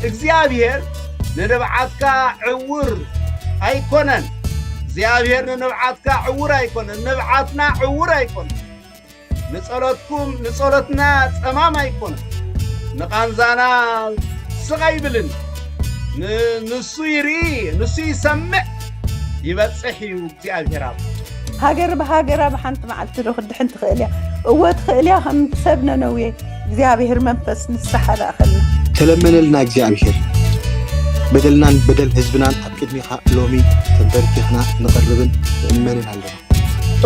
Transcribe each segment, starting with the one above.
እግዚአብሔር ንነብዓትካ ዕውር ኣይኮነን እግዚአብሔር ንነብዓትካ ዕውር ኣይኮነን ነብዓትና ዕውር ኣይኮነን ንጸሎትኩም ንጸሎትና ጸማም ኣይኮነን ንቃንዛና ስጋይብልን ንሱ ይርኢ ንሱ ይሰምዕ ይበጽሕ እዩ እግዚአብሔር አብ ሃገር በሃገራ በሓንቲ መዓልቲ ዶ ክድሕን ትኽእል እያ እወት ክእል እያ ከም ሰብነ ነውየ እግዚአብሔር መንፈስ ንስሓ ዳኸልና ተለመነልና እግዚአብሔር በደልናን በደል ህዝብናን ኣብ ቅድሚኻ ሎሚ ተንበርኪኽና ንቐርብን ንእመንን ኣለና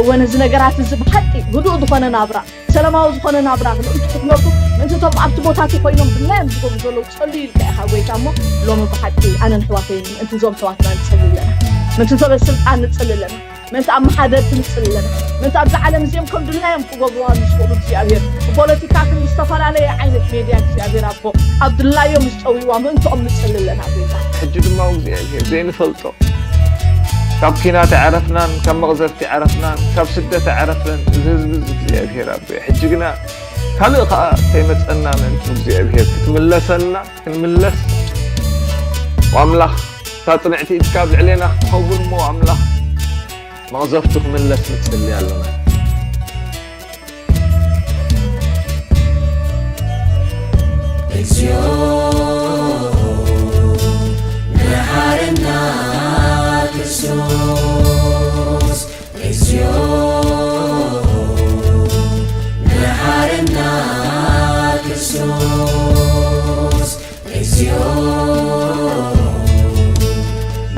እወን እዚ ነገራት እዚ ብሓቂ ህዱእ ዝኾነ ናብራ ሰላማዊ ዝኾነ ናብራ ክትነብሩ ምንትቶም ኣብቲ ቦታት ኮይኖም ብላዮም ዝገብሩ ዘለዉ ፀልዩ ኢልካ ኢኻ ጎይታ እሞ ሎሚ ብሓቂ ኣነን ሕዋተይን ምእንቲ ዞም ሕዋትና ንፅሊ ኣለና ምእንቲ ሰበስልጣን ንፅሊ ኣለና ምእንቲ ኣብ መሓደርቲ ንፅሊ ኣለና ምእንቲ ኣብዚ ዓለም እዚኦም ከም ድልናዮም ክገብርዋ ዝኽእሉ እግዚኣብሔር ብፖለቲካ ከም ዝተፈላለየ ዓይነት ሜድያ እግዚኣብሔር ኣቦ ኣብ ድልናዮም ዝፀዊዋ ምእንቲኦም ንፅሊ ኣለና ጎይታ ሕጂ ድማ እግዚኣብሔር ዘይንፈልጦ ካብ ኪናት ዓረፍናን ካብ መቕዘፍቲ ዓረፍናን ካብ ስደት ዓረፍን እዚ ህዝቢ እግዚኣብሔር ኣቦ ሕጂ ግና ካልእ ከዓ ከይመፀና ምእንቲ እግዚኣብሔር ክትምለሰልና ክንምለስ ወኣምላኽ ታጽንዕቲ ኢትካ ብልዕሌና ክትኸውን ሞ ኣምላኽ መቕዘፍቱ ክምለስ ንፅሊ ኣለና እግዚኦ ንሓረና ክርስቶስ እግዚኦ ንሓረና ክርስቶስ እግዚኦ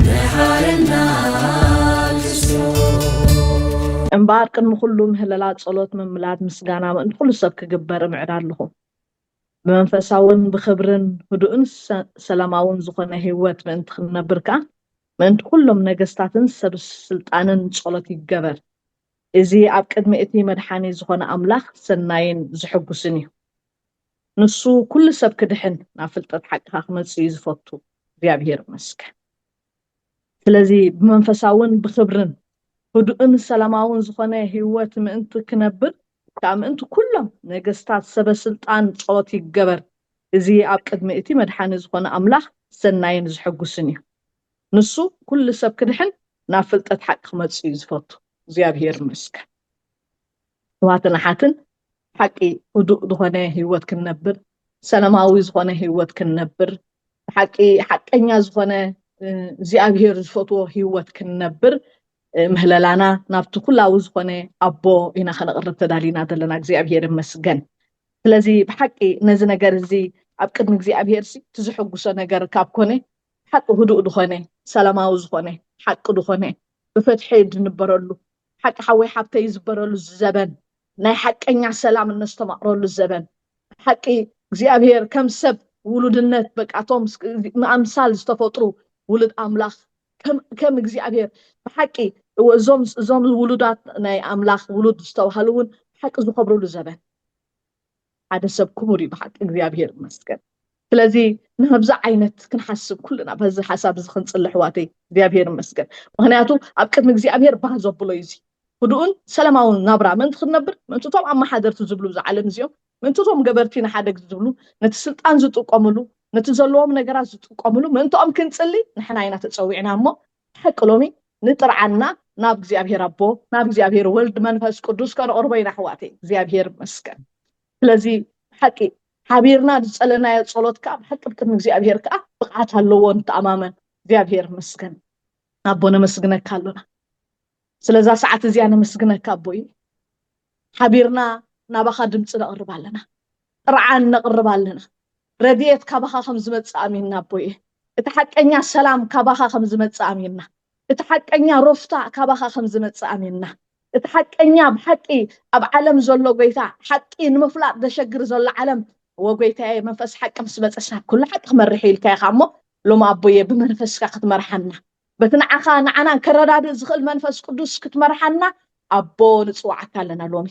ንሓረና እምባር ቅድሚ ኩሉ ምህለላ ጸሎት ምምላድ ምስጋና ምእንቲ ኩሉ ሰብ ክግበር ምዕዳ ኣለኹም ብመንፈሳውን ብኽብርን ህዱእን ሰላማውን ዝኾነ ህይወት ምእንቲ ክንነብር ከዓ ምእንቲ ኩሎም ነገስታትን ሰብ ስልጣንን ጸሎት ይገበር እዚ ኣብ ቅድሚ እቲ መድሓኒ ዝኾነ ኣምላኽ ሰናይን ዝሕጉስን እዩ ንሱ ኩሉ ሰብ ክድሕን ናብ ፍልጠት ሓቅኻ ክመጽእ እዩ ዝፈቱ እግዚአብሔር ይመስገን ስለዚ ብመንፈሳውን ብኽብርን ህዱእን ሰላማውን ዝኾነ ህይወት ምእንቲ ክነብር ካብ ምእንቲ ኩሎም ነገስታት ሰብ ስልጣን ጸሎት ይገበር እዚ ኣብ ቅድሚ እቲ መድሓኒ ዝኾነ ኣምላኽ ሰናይን ዝሕጉስን እዩ ንሱ ኩሉ ሰብ ክድሕን ናብ ፍልጠት ሓቂ ክመጽእ እዩ ዝፈቱ እግዚአብሔር ይመስገን ዋተና ሓትን ሓቂ ህዱእ ዝኾነ ህይወት ክንነብር ሰላማዊ ዝኾነ ህይወት ክንነብር ሓቂ ሓቀኛ ዝኾነ እግዚአብሔር ዝፈትዎ ህይወት ክንነብር ምህለላና ናብቲ ኩላዊ ዝኾነ ኣቦ ኢና ከነቕርብ ተዳሊና ዘለና እግዚአብሔር ይመስገን ስለዚ ብሓቂ ነዚ ነገር እዚ ኣብ ቅድሚ እግዚአብሔር ትዝሕጉሶ ነገር ካብ ኮነ ሓቂ ህዱእ ዝኾነ ሰላማዊ ዝኾነ ሓቂ ዝኾነ ብፈትሒ ድንበረሉ ሓቂ ሓወይ ሓብተይ ዝበረሉ ዘበን ናይ ሓቀኛ ሰላም እነስተማቕረሉ ዘበን ሓቂ እግዚአብሔር ከም ሰብ ውሉድነት በቃቶም ኣምሳል ዝተፈጥሩ ውሉድ ኣምላኽ ከም እግዚአብሔር ብሓቂ እዞም ውሉዳት ናይ ኣምላኽ ውሉድ ዝተባሃሉውን ሓቂ ዝኸብሩሉ ዘበን ሓደ ሰብ ክቡር እዩ ብሓቂ እግዚአብሔር ይመስገን ስለዚ ንብዛ ዓይነት ክንሓስብ ኩልና በዚ ሓሳብ እዚ ክንፅልሕ ሕዋተይ እግዚአብሔር ይመስገን ምክንያቱ ኣብ ቅድሚ እግዚአብሔር ባህ ዘብሎ እዩ ህዱእን ሰላማውን ናብራ ምእንቲ ክንነብር ምእንትቶም ኣመሓደርቲ ዝብሉ ዝዓለም እዚኦም ምእንትቶም ገበርቲ ንሓደግ ዝብሉ ነቲ ስልጣን ዝጥቀምሉ ነቲ ዘለዎም ነገራት ዝጥቀምሉ ምእንትኦም ክንፅሊ ንሕና ኢና ተፀዊዕና እሞ ሓቂ ሎሚ ንጥርዓና ናብ እግዚአብሔር ኣቦ ናብ እግዚአብሔር ወልድ መንፈስ ቅዱስ ከነቕርቦ ኢና ሕዋተይ እግዚአብሔር ይመስገን ስለዚ ሓቂ ሓቢርና ዝፀለናዮ ጸሎት ከዓ ብሓቂ ቅድሚ እግዚአብሔር ከዓ ብቕዓት ኣለዎ ንተኣማመን እግዚአብሔር ይመስገን ኣቦ ነመስግነካ ኣለና ስለዛ ሰዓት እዚኣ ነመስግነካ ኣቦ እዩ ሓቢርና ናባኻ ድምፂ ነቕርብ ኣለና ጥርዓን ነቕርብ ኣለና ረድኤት ካባኻ ከም ዝመጽእ ኣሚንና ኣቦ እዩ እቲ ሓቀኛ ሰላም ካባኻ ከም ዝመጽእ ኣሚንና እቲ ሓቀኛ ሮፍታ ካባኻ ከም ዝመጽእ ኣሚንና እቲ ሓቀኛ ብሓቂ ኣብ ዓለም ዘሎ ጎይታ ሓቂ ንምፍላጥ ዘሸግር ዘሎ ዓለም ወጎይታዬ መንፈስ ሓቂ ምስ መጽእና ኩሉ ሓቂ ክመርሕ ኢልካ ኢኻ እሞ ሎሚ ኣቦየ ብመንፈስካ ክትመርሓና በቲ ንዓኻ ንዓና ከረዳድእ ዝኽእል መንፈስ ቅዱስ ክትመርሓና ኣቦ ንፅዋዓካ ኣለና ሎሚ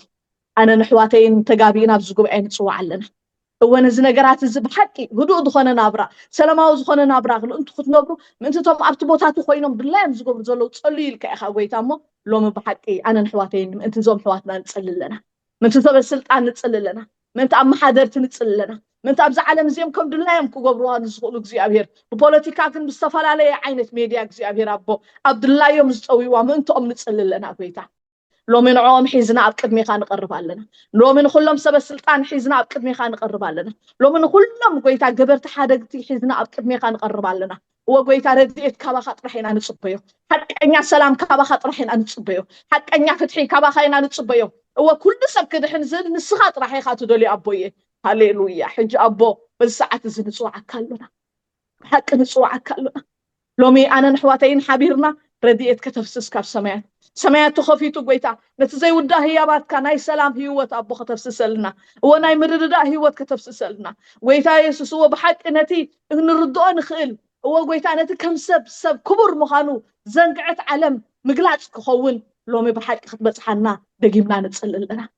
ኣነ ንሕዋተይን ተጋቢእና ኣብዚ ጉባኤ ንፅዋዕ ኣለና እወን እዚ ነገራት እዚ ብሓቂ ህዱእ ዝኾነ ናብራ ሰላማዊ ዝኾነ ናብራ ክልእንቱ ክትነብሩ ምእንትቶም ኣብቲ ቦታት ኮይኖም ድላዮም ዝገብሩ ዘለዉ ፀልዩ ኢልካ ኢኻ ጎይታ እሞ ሎሚ ብሓቂ ኣነን ሕዋተይን ምእንቲ ዞም ሕዋትና ንፅሊ ኣለና ምእንቲ ሰበ ስልጣን ንፅሊ ኣለና ምእንቲ ኣመሓደርቲ ንፅሊ ኣለና من تابز عالم زيهم كم دلاهم كقبروها نزقلوا እግዚአብሔር بpolitika كن بستفعله عينة ميديا እግዚአብሔር أبو عبد الله يوم زقوي ومن تأم نتصل لنا بيتا لو من عوام حيزنا أبكر ميخان نقرب لنا لو من كلهم سب السلطان حيزنا أبكر ميخان نقرب لنا لو من كلهم قويتا جبرت حدقتي حيزنا أبكر ميخان نقرب لنا وقويتا رديت كابا خطرحين أنا تصبيه حق أنيا سلام كابا خطرحين أنا تصبيه حق أنيا فتحي كابا خاين أنا تصبيه وكل سب كده حنزل نسخات راح يخاتو دولي أبويه هاليلويا حج أبو بالساعة زنسوا عكالنا حق نسوا عكالنا لومي أنا نحواتين حبيرنا رديت كتفسس كاف سمايات تخفيتو قويتا نتزي ودا هي بات كان اي سلام هيوت أبو كتفسسلنا وناي مردا هيوت كتفسسلنا قويتا يسوس هو بحق نتي نردو نخيل هو قويتا نتي كم سب كبر مخانو زنقعت علم مقلاج كخون لومي بحق خطبصحنا دقيمنا نتصللنا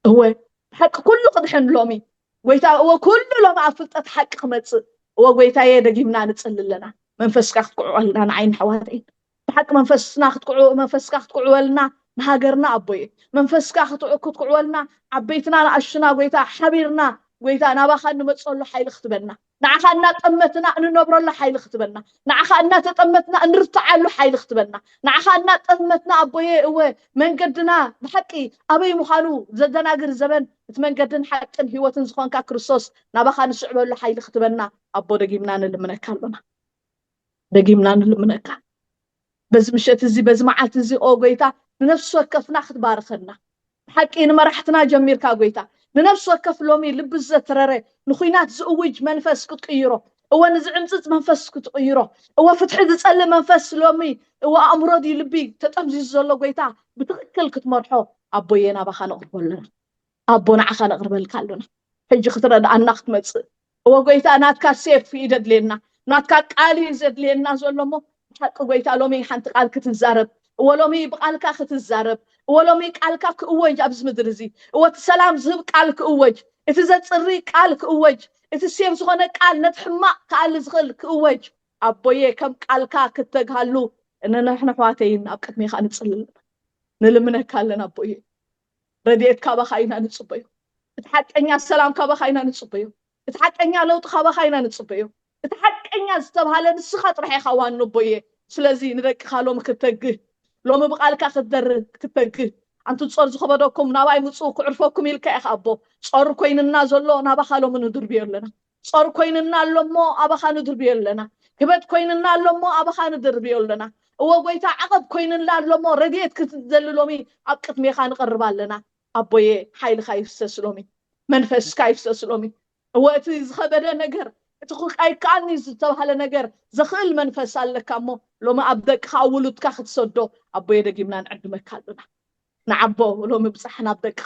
هو حق كل قدحن لومي قويتا هو كل لومي عفلتت حق خمص هو قويتا يدقيمنا نتصللنا منفسك تقعوا عين حواتين بحق منفسنا تقعوا لنا نهاجرنا أبوي منفسك تقعوا لنا عبيتنا أشنا قويتا حبيرنا قويتا نباخا نمتصل له حيل اختبرنا نعخنا تأمتنا أن نبر له حيل اختبرنا نعخنا تأمتنا أن نرتع له حيل اختبرنا نعخنا تأمتنا أبوي هو من قدنا بحقي أبي مخانو زدنا غير زمن من قدن حق هيوة زخان ككريستوس نباخا نشعب له حيل اختبرنا أبو دقيمنا نلمنكالنا دقيمنا نلمنكال بس مشيت زي بس معات زي أو قويتا لنفس وكفنا ختبارخنا حقين ما رحتنا جمير كاقويتا لنفس وكف لومي لبز ترري نخوينات زوج منفس كتقيرو هو نزعمزت منفس كتقيرو هو فتح تسأل منفس لومي هو أمراضي لبي تتأمزي الزولو قويتا بتغكل كتمرحو أبوينا بخان أقرب لنا أبونا عخان أقرب لكالنا حجي خطر أن نخت متصل هو قويتا ناتكا سيف في إيدد لنا ناتكا قالي زد لنا زولو حق قويتا لومي حنت قالك تزارب ولومي بقالك تزارب ولومي قالك كأوج أبز مدرزي وتسلام زهب قالك أوج إتزاد صري قالك أوج إتسيف زغنا قال نتحمق قال زغل كأوج أبويه كم قالك كتجهلو إننا إحنا حواتين أبكت ميخا نتصلل نلمنا كالنا أبويه رديت كابا خاينا نتصبيه تحق أنيا السلام كابا خاينا نتصبيه تحق أنيا لوط كابا خاينا نتصبيه تحق أنيا استبهالن السخط رح يخوان نبويه سلازي ندك خالو مكتجه لو ما بقى لك أخذ كتجه أنتو تصور زخبركم نباي متصوق عرفوكم يلك أبو صار كوين الناس الله نبا خالو من دربير لنا صار كوين الناس لما أبا خان دربير لنا كبت كوين الناس لما أبا خان دربير لنا هو قويتا عقب كوين الناس لما رديت كتدل لومي أبقت ميخان قرب لنا أبوي حيل خايف سلومي منفس خايف سلومي هو تزخبر نجر تقول أي كأني زتوه نجر زخل منفس لك أمو لو ما أبدك خاولت كاخد صدو أبوي دقيمنا نعد مكالنا نعبو لو مبصحنا بدك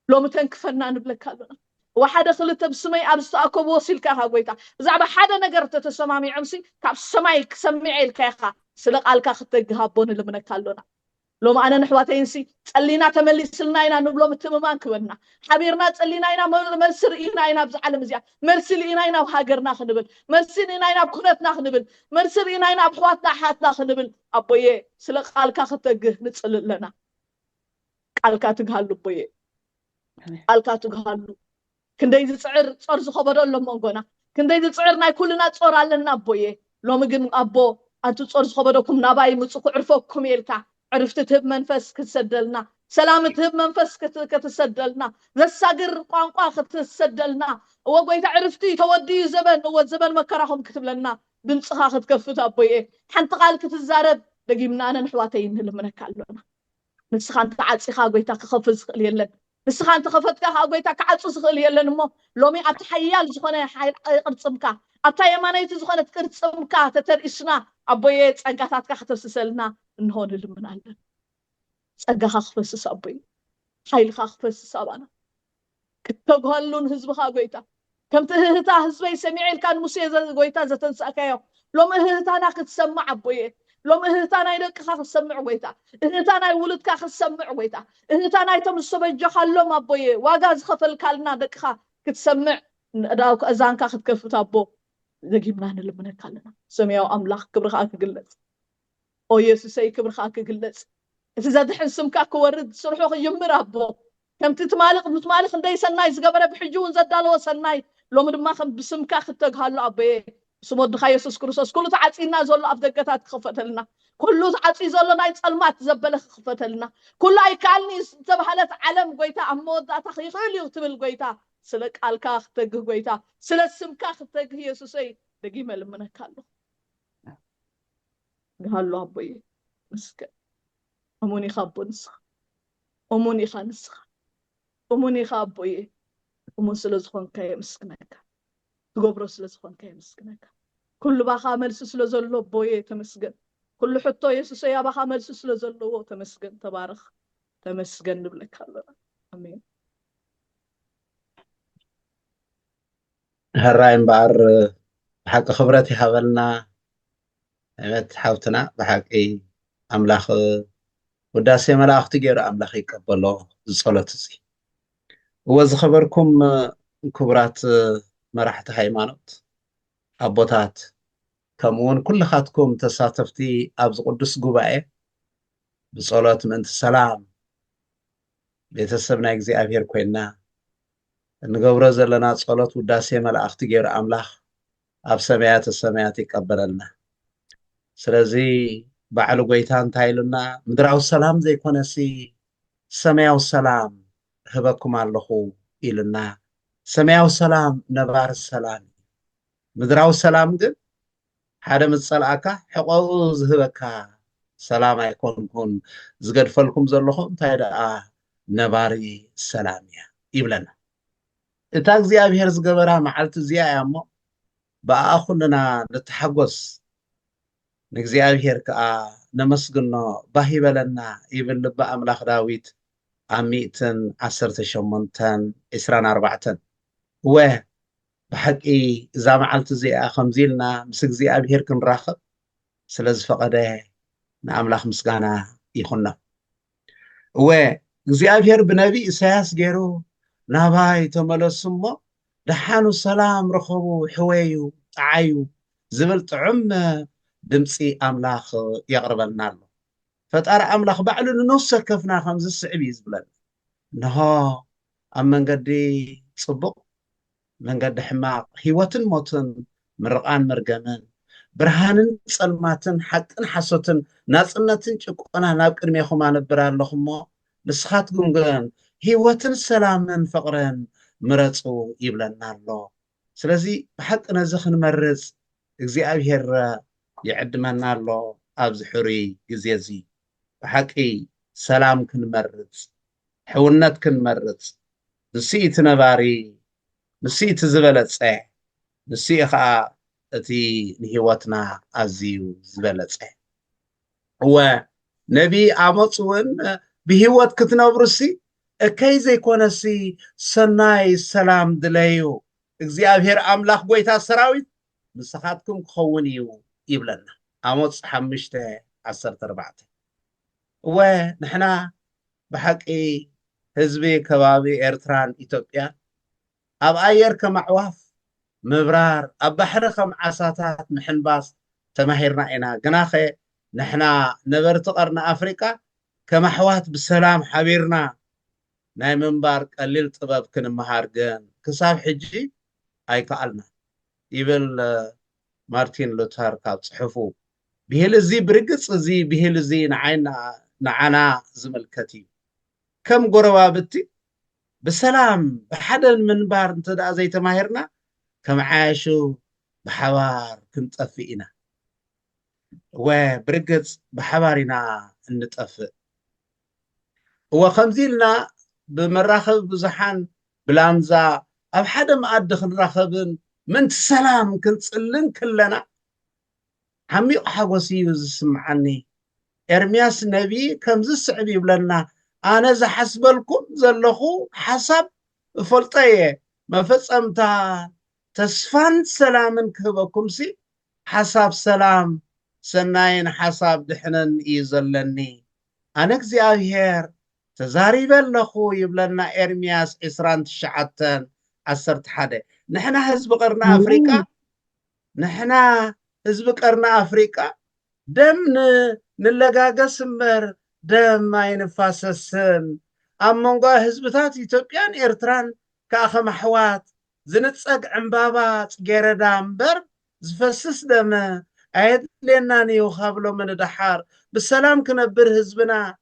لو متنكفنا نبلكالنا واحد خلت بسمي أبستأكو بوصل كاها قويتا زعب حدا نجر تتسمامي عمسي كاب سماي سمعي الكاخا سلق على كاخد تجهبون اللي منكالنا لو ما أنا نحواتين سي تسألينا تملي سلناينا نبلو متممان كبرنا حبيرنا تسأليناينا مرسر إيناينا بزعلم زيا مرسل إيناينا بهاجرنا خنبل مرسل إيناينا بكونتنا خنبل مرسل إيناينا بحواتنا حياتنا خنبل أبويه سلق قالك خطجه نتسأل لنا قالك تجهلوا أبويه قالك تجهلوا كندي تسعر صار زخبر الله مونغونا كندي تسعرنا كلنا تصور علينا أبويه لو مجن أبو أنتو تصور زخبركم نباي متصق عرفوكم يلكا عرفت تهب منفس كتسدلنا سلامة تهب منفس كتسدلنا زساقر قانقا كتسدلنا وقويت عرفتي تودي زبن زبن مكرهم كتب لنا بنصخا كتكفت أبويه حنت قال كتزارب دقيمنا أنا نحواتين اللي منكالونا نسخان تعالسيخا قويتا كخفز خليلن نسخان تخفتكا قويتا كعالسوس خليلن مو لومي أبت حيال زخونة حيال قرصمكا أبتا يمانيت زخونة قرصمكا تترئسنا أبويه تساقاتاتكا خترسسلنا نهون اللي من عندنا تساقا خفز أبويه حيل خفز سابانا كتقهلون هزبخا قويتا كم تهتا هزبي سميعي كان مسيزة قويتا زتنساكايو لو مهتانا كتسمع أبويه لو مهتانا يدقخا كتسمع قويتا إهتانا يولدكا كتسمع قويتا إهتانا يتمسبي جخلهم أبويه واقاز خفل كالنا دقخا كتسمع داوك أزانكا كتكفت أبو دقيمنا اللي من كالنا سميعو أملاخ كبرخا كقلت أو يسوسي كبرخا كقلت إذا دحين سمكا كورد سرحوخ يمر أبو كم تتمالق متمالق ندي سناي زقبره بحجون زدالو سناي لو مدما خم بسمكا ختك هالو أبي سمود خا يسوس كريستوس كله تعطينا زول أفدقتات خفتلنا كله تعطي زول نايت المات زبله خفتلنا كله أي كالني زبحلت علم قويتا أمود تخيل يغتبل قويتا سلك الكا ختك قويتا سلك سمكا ختك يسوسي دقيمة لمن كالو هالو أبي مسك أموني خابو نسخ أموني خانسخ أموني خابوي أمون سلزخون كاي مسكنك تقبرو سلزخون كاي مسكنك كل باخا ملس سلزلو بوي تمسكن كل حطو يسوس يا باخا ملس سلزلو تمسكن تبارك تمسكن نبلك الله أمين هراي مبار بحق خبرتي هابلنا أمت حاوتنا بحق أملاخ وداسي ملاخ تجير أملاخ يقبلو الصلاة زي وز خبركم كبرات مراحة هايمانوت أبوتات كمون كل خاتكم تساتفتي أبز قدس قبائي بصلاة من السلام بيتسبنا يجزي أبير كوينا نقبر زلنا صلاة وداسي ملاخ تجير أملاخ أب سمايات السمايات يقبلنا سلازي بعلو قويتان تايلنا مدرعو السلام زي كونسي سمايو السلام هبكم اللخو إلنا سمايو السلام نبار السلام مدرعو السلام قل حدا متصلعك حقوق زهبك سلام يكون كون زقد فلكم زلخو تايدا نباري السلامية إبلنا إتاك زي أبيهر زقبرا معالت زي أمو بأخذنا نتحقص نجزي أبيهر كا نمسقنا باهي بلنا يبن لبا أملاخ داويت عميتن عسرت شمونتن إسران أربعتن و بحقي إذا معلت زي خمزيلنا مسك زي أبيهر كن راخب سلز فقده نأملاخ مسقانا يخونا و زي أبيهر بنبي إساس جيرو ناباي تملسمو دحانو السلام رخبو حويو عايو زبلت عم دمسي أملاخ يقرب النار فترى أملاخ بعلو نص كفنا خمس السعبي زبلن نها أما قدي صبق من قد حماق هيوتن موتن مرقان مرقمن برهانن صلماتن حقن حسوتن ناصنتن شقونا نابقر ميخما نبران لخمو نسخات قنقن هيوتن سلامن فقرن مرصو يبلنا الله سلازي بحق نزخن مرز እግዚአብሔር يعدمنا الله أبز حري جزيزي بحقي سلام كنمرز حونت كنمرز نسيت نباري نسيت زبلت نسيخا اتي نهوتنا أزيو زبلت هو نبي عمصون بهوت كتنبرسي كي زي كونسي سناي سلام دليو እግዚአብሔር አምላክ ጎይታ ሰራዊት مسخاتكم خونيو يبلنا عموص حمشته 14 ونحنا بحقي حزبي كبابي إرتران إثيوبيا أب أير كمعواف مبرار أب بحر كم عساتات محنباس تماهرنا إنا جناخي نحنا نبرت قرنا أفريقيا كمحوات بالسلام حبيرنا ناي منبار قليل طباب كن مهارجن كساب حجي أي كألنا يبل مارتين لوثر كاب صحفو بهل زي برقص زي بهل زي نعنا زملكتي كم قربابتي بسلام بحدا من بار انت دا زي تماهرنا كم عاشو بحوار كنت أفئنا وبرقص بحوارنا نتأفئ وخمزيلنا بمراخب بزحان بلامزا أب حدا ما أدخل راخبن من السلام كنت سلن كلنا حميق حقوسي يسمعني إرمياس نبي كم زسعبي بلنا أنا زا حسب لكم زلخو حسب فلطية ما فصمتا تسفان سلام كبكم سي حساب سلام سناين حساب دحنن يزلني أنا እግዚአብሔር تزاريب لخو يبلنا إرمياس إسران تشعتن عسرت حدا نحنا حزب قرنا أفريقيا نحنا حزب قرنا أفريقيا دم نلقاقا سمر دم ما ينفاسسن أمونغا حزبتات إثيوبيان إرتران كأخ محوات زنتصق عمبابا صقردا امبر زفسس دم عيد لنا نيو خابلو من دحار بالسلام كنبر حزبنا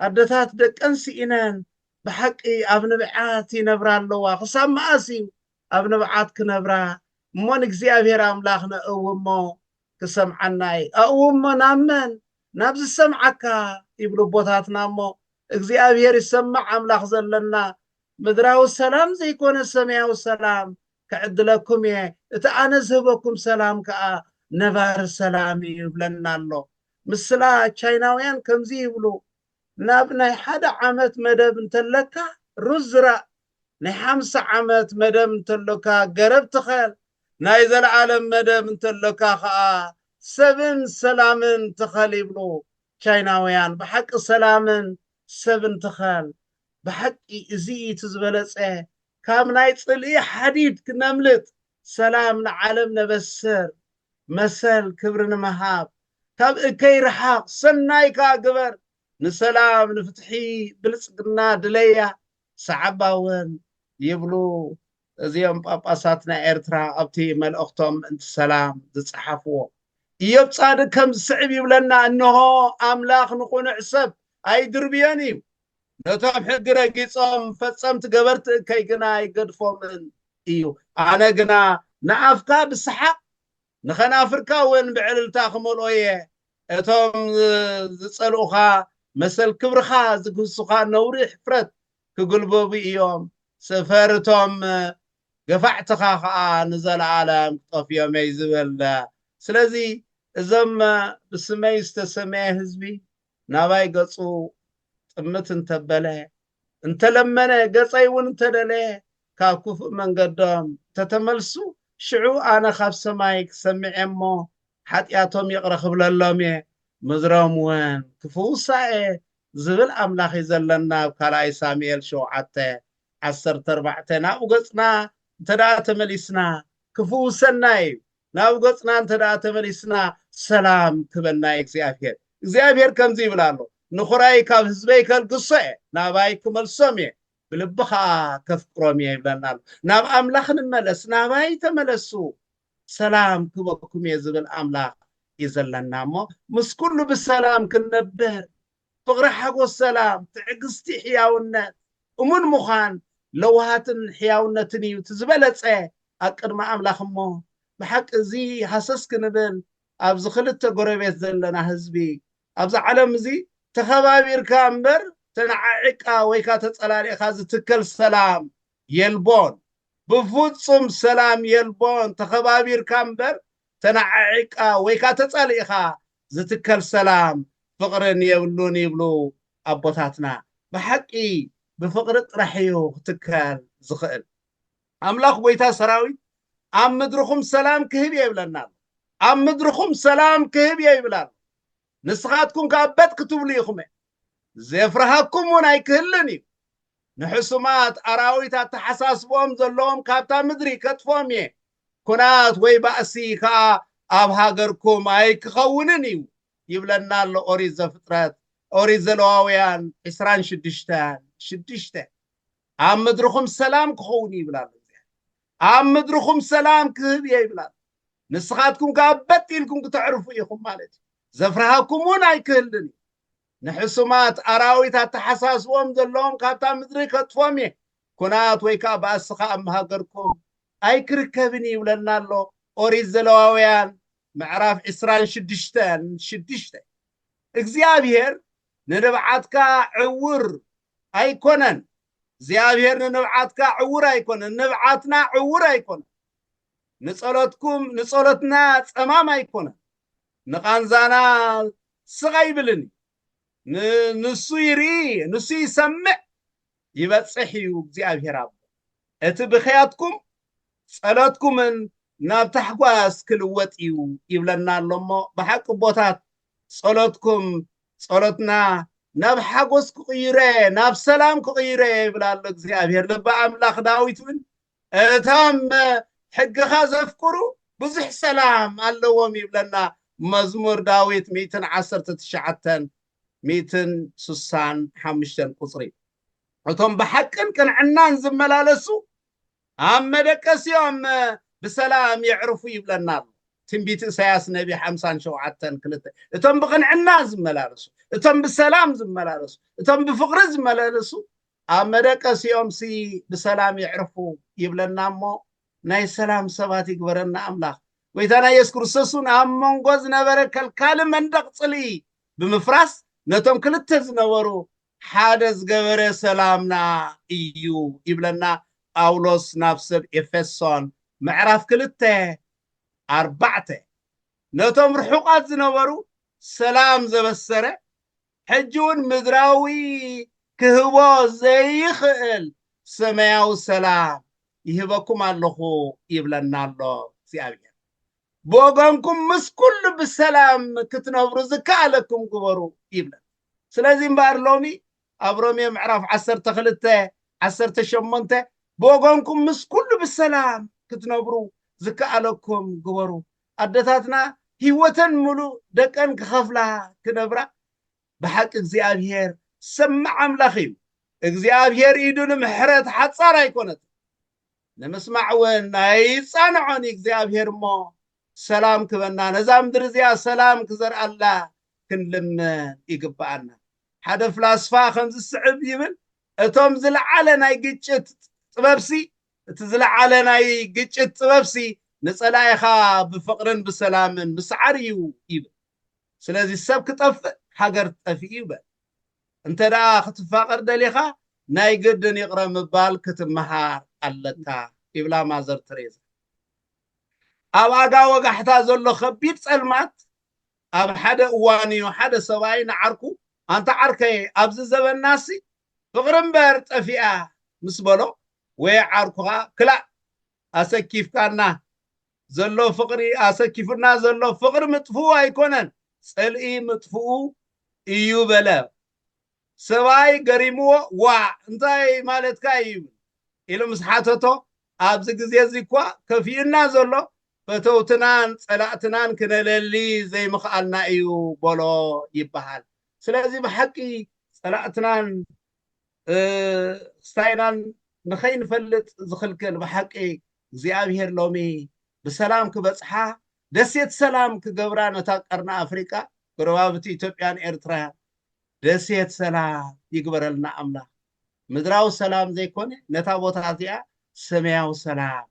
أدتات دك أنسئنان بحقي أبنبعات ينبرالوا خصام ماسيو أبنبعات كنبرا مون እግዚአብሔር አምላኽና እውሞ ክሰምዓናይ እውሞ ናመን ናብዝ ሰምዓካ ይብሉ ቦታትናሞ እግዚአብሔር ይሰማዕ አምላኽ ዘለና ምድራዊ ሰላም ዘይኮነ ሰማያዊ ሰላም ከዕድለኩም እቲ ኣነ ዝህበኩም ሰላም ከዓ ነባር ሰላም ይብለናሎ ምስላ ቻይናውያን ከምዚ ይብሉ ናብ ናይ ሓደ ዓመት መደብ እንተለካ ሩዝራ ናይ 50 ዓመት መደብ እንተለካ ገረብ ትኸል ናይ ዘለዓለም መደብ እንተለካ ከዓ ሰብን ሰላምን ትኸል ይብሉ ቻይናውያን ብሓቂ ሰላምን ሰብን ትኸል بحق إزي تزبلسه كام ناي صلي حديد كنملت سلام العالم نبسر مسل كبرنا مهاب كاب كي رحاق سناي كاقبر نسلام نفتحي بلسقنا دليا صعباون يبلو زيهم باباساتنا إرترا أبتي ملأختهم انت سلام تتصحفوا يبصادق كم صعب يبلنا أنه أملاخ نكون عسب أي دربياني نتام حقرا قيصام فتصمت قبرت كي قنا يقدفو من إيو أنا قنا نعافكا بالسحق نخنا أفركا وين بعللتا خمولوية اتهم زسألوخا مثل كبرخا زقصوخا نوري حفرت كقلبو بإيوم سفرتهم قفعتخا خا نزل عالم طفيا ميزبل سلازي إزم بسمي استسمي هزبي ناباي قصو ጥምት እንተበለ እንተለመነ ገጻይውን እንተደለ ካኩፍ መንገዶም ተተመልሱ ሽዑ አነ ካብ ሰማይ ክሰምዕሞ ሓጢያቶም ይቅረኽብለሎም ምዝሮም ወን ክፉሳኤ ዝብል ኣምላኽ ዘለና ካልኣይ ሳሙኤል 7:14 ናብኡ ገጽና እንተዳ ተመሊስና ክፉሰናይ ናብኡ ገጽና እንተዳ ተመሊስና ሰላም ክበናይ እግዚአብሔር ከምዚ ይብላሎ نخراي كاب حزبي كالقصة ناباي كملسومي بلبخا كفقرومي يبلنال ناب أملاخ نملس ناباي تملسو سلام كبكم يزبل أملاخ يزلنا مو مسكولو بالسلام كنبر فقر حقو السلام تعقستي حياونات ومن مخان لو هاتن حياونتني وتزبلت أكر ما أملاخ مو بحق زي حسس كنبل أبز خلت قريبات زلنا حزبي أبز علم زي تخبابير كامبر تنعيقا ويكا تتصلاليخا زتكل سلام يلبون بفوصم سلام يلبون تخبابير كامبر تنعيقا ويكا تتصلاليخا زتكل سلام فقرن يبلون يبلو أبوتاتنا بحقي بفقر طرحيو تكال زخل أملاخ ويتا سراوي أم مدرخم سلام كهب يبلنا أم مدرخم سلام كهب يبلنا نسخاتكم كابت كتب ليكم زفرهاكم وناي كهلني نحسمات أراويتا تحساسبهم زلهم كابتا مدري كتفومي كنات وي بأسي كا أبهاجركم أي كخونني يبلنا له أوريز زفترات أوريز زلواويان إسران شدشتان عم مدرخم سلام كخوني بلا عم مدرخم سلام كهبي بلا نسخاتكم كابت لكم تعرفوا يخم مالتي زفرهاكم وناي كهلني نحسمات أراويتا تحساسبهم زلهم كابتا مدري كتفومي كنات ويكا بأسخا أمهاجركم أي كركبني ولنا له أوريز زلواويان معراف إسران شدشتان እግዚአብሔር ንንብዓትካ ዕውር ኣይኮነን እግዚአብሔር ንንብዓትካ ዕውር ኣይኮነን ንብዓትና ዕውር ኣይኮነን ንጸሎትና ጸማም ኣይኮነን ንቃንዛና ስቃይ ብልኒ ንሱ ይርኢ ንሱ ይሰምዕ ይበጽሕ እዩ እግዚአብሔር አብ እቲ ብኽያትኩም ጸሎትኩምን ናብ ታሕጓስ ክልወጥ እዩ ይብለና ኣሎሞ ብሓቂ ቦታት ጸሎትኩም ጸሎትና ናብ ሓጎስ ክቕይረ ናብ ሰላም ክቕይረ ይብላሎ እግዚአብሔር ልበ ኣምላኽ ዳዊትን እቶም ሕግኻ ዘፍቅሩ ብዙሕ ሰላም ኣለዎም ይብለና መዝሙር ዳዊት 119:165 ቁጽሪ እቶም ብሓቅን ቅንዕናን ዝመላለሱ መደቀሲኦም ብሰላም ይዕርፉ ይብለና ኣሎ ትንቢት ኢሳያስ ነቢ 57:2 እቶም ብቕንዕና ዝመላለሱ እቶም ብሰላም ዝመላለሱ እቶም ብፍቕሪ ዝመላለሱ ኣብ መደቀሲኦም ብሰላም ይዕርፉ ይብለና እሞ ናይ ሰላም ሰባት ይግበረና ኣምላኽ ጎይታና ኢየሱስ ክርስቶስን ኣብ መንጎ ዝነበረ ከልካሊ መንደቕ ፅልኢ ብምፍራስ ነቶም ክልተ ዝነበሩ ሓደ ዝገበረ ሰላምና እዩ ይብለና ጳውሎስ ናብ ሰብ ኤፌሶን ምዕራፍ 2:4 ነቶም ርሑቃት ዝነበሩ ሰላም ዘበሰረ ሕጂ እውን ምድራዊ ክህቦ ዘይኽእል ሰማያዊ ሰላም ይህበኩም ኣለኹ ይብለና ኣሎ እግዚአብሔር ብወገንኩም ምስ ኩሉ ብሰላም ክትነብሩ ዝከኣለኩም ግበሩ ይብለን ስለዚ እምበር ሎሚ ኣብ ሮሜ ምዕራፍ 12:18 ብወገንኩም ምስ ኩሉ ብሰላም ክትነብሩ ዝከኣለኩም ግበሩ ኣደታትና ህይወተን ሙሉእ ደቀን ክኸፍላ ክነብራ ብሓቂ እግዚአብሔር ሰማዕ ኣምላኽ እዩ እግዚአብሔር ኢዱ ንምሕረት ሓፃር ኣይኮነት ንምስማዕ እውን ኣይፃንዖን እግዚአብሔር እሞ ሰላም ክበና ነዛ ምድሪ እዚኣ ሰላም ክዘርኣላ ክንልምን ይግባአና ሓደ ፍላስፋ ከም ዝስዕብ ይብል እቶም ዝለዓለ ናይ ግጭት ጥበብሲ እቲ ዝለዓለ ናይ ግጭት ጥበብሲ ንፀላኢኻ ብፍቕርን ብሰላምን ምስዓር እዩ ይብል ስለዚ ሰብ ክጠፍእ ሃገር ትጠፍእ ይብል እንተ ደኣ ክትፋቐር ደሊኻ ናይ ግድን ይቕረ ምባል ክትመሃር ኣለካ ይብላ ማዘር ተሬዛ ኣብ ኣጋ ወጋሕታ ዘሎ ከቢድ ፀልማት ኣብ ሓደ እዋን እዩ ሓደ ሰብኣይ ንዓርኩ ኣንተ ዓርከይ ኣብዚ ዘበናሲ ፍቕሪ እምበር ጠፊኣ ምስ በሎ ወይ ዓርኩኻ ክላእ ኣሰኪፍካና ዘሎ ፍቕሪ ኣሰኪፍና ዘሎ ፍቕሪ ምጥፍኡ ኣይኮነን ፀልኢ ምጥፍኡ እዩ በለ ሰብኣይ ገሪምዎ ዋ እንታይ ማለትካ እዩ ኢሉ ምስ ሓተቶ ኣብዚ ግዜ እዚ እኳ ከፊኡና ዘሎ ፈተውትናን ፀላእትናን ክነለሊ ዘይምኽኣልና እዩ በሎ ይበሃል ስለዚ ብሓቂ ፀላእትናን ስታይናን ንኸይንፈልጥ ዝኽልክል ብሓቂ እግዚአብሔር ሎሚ ብሰላም ክበፅሓ ደሴት ሰላም ክገብራ ነታ ቀርና ኣፍሪቃ ጎረባብቲ ኢትዮጵያን ኤርትራን ደሴት ሰላም ይግበረልና ኣምላኽ ምድራዊ ሰላም ዘይኮነ ነታ ቦታ እዚኣ ሰማያዊ ሰላም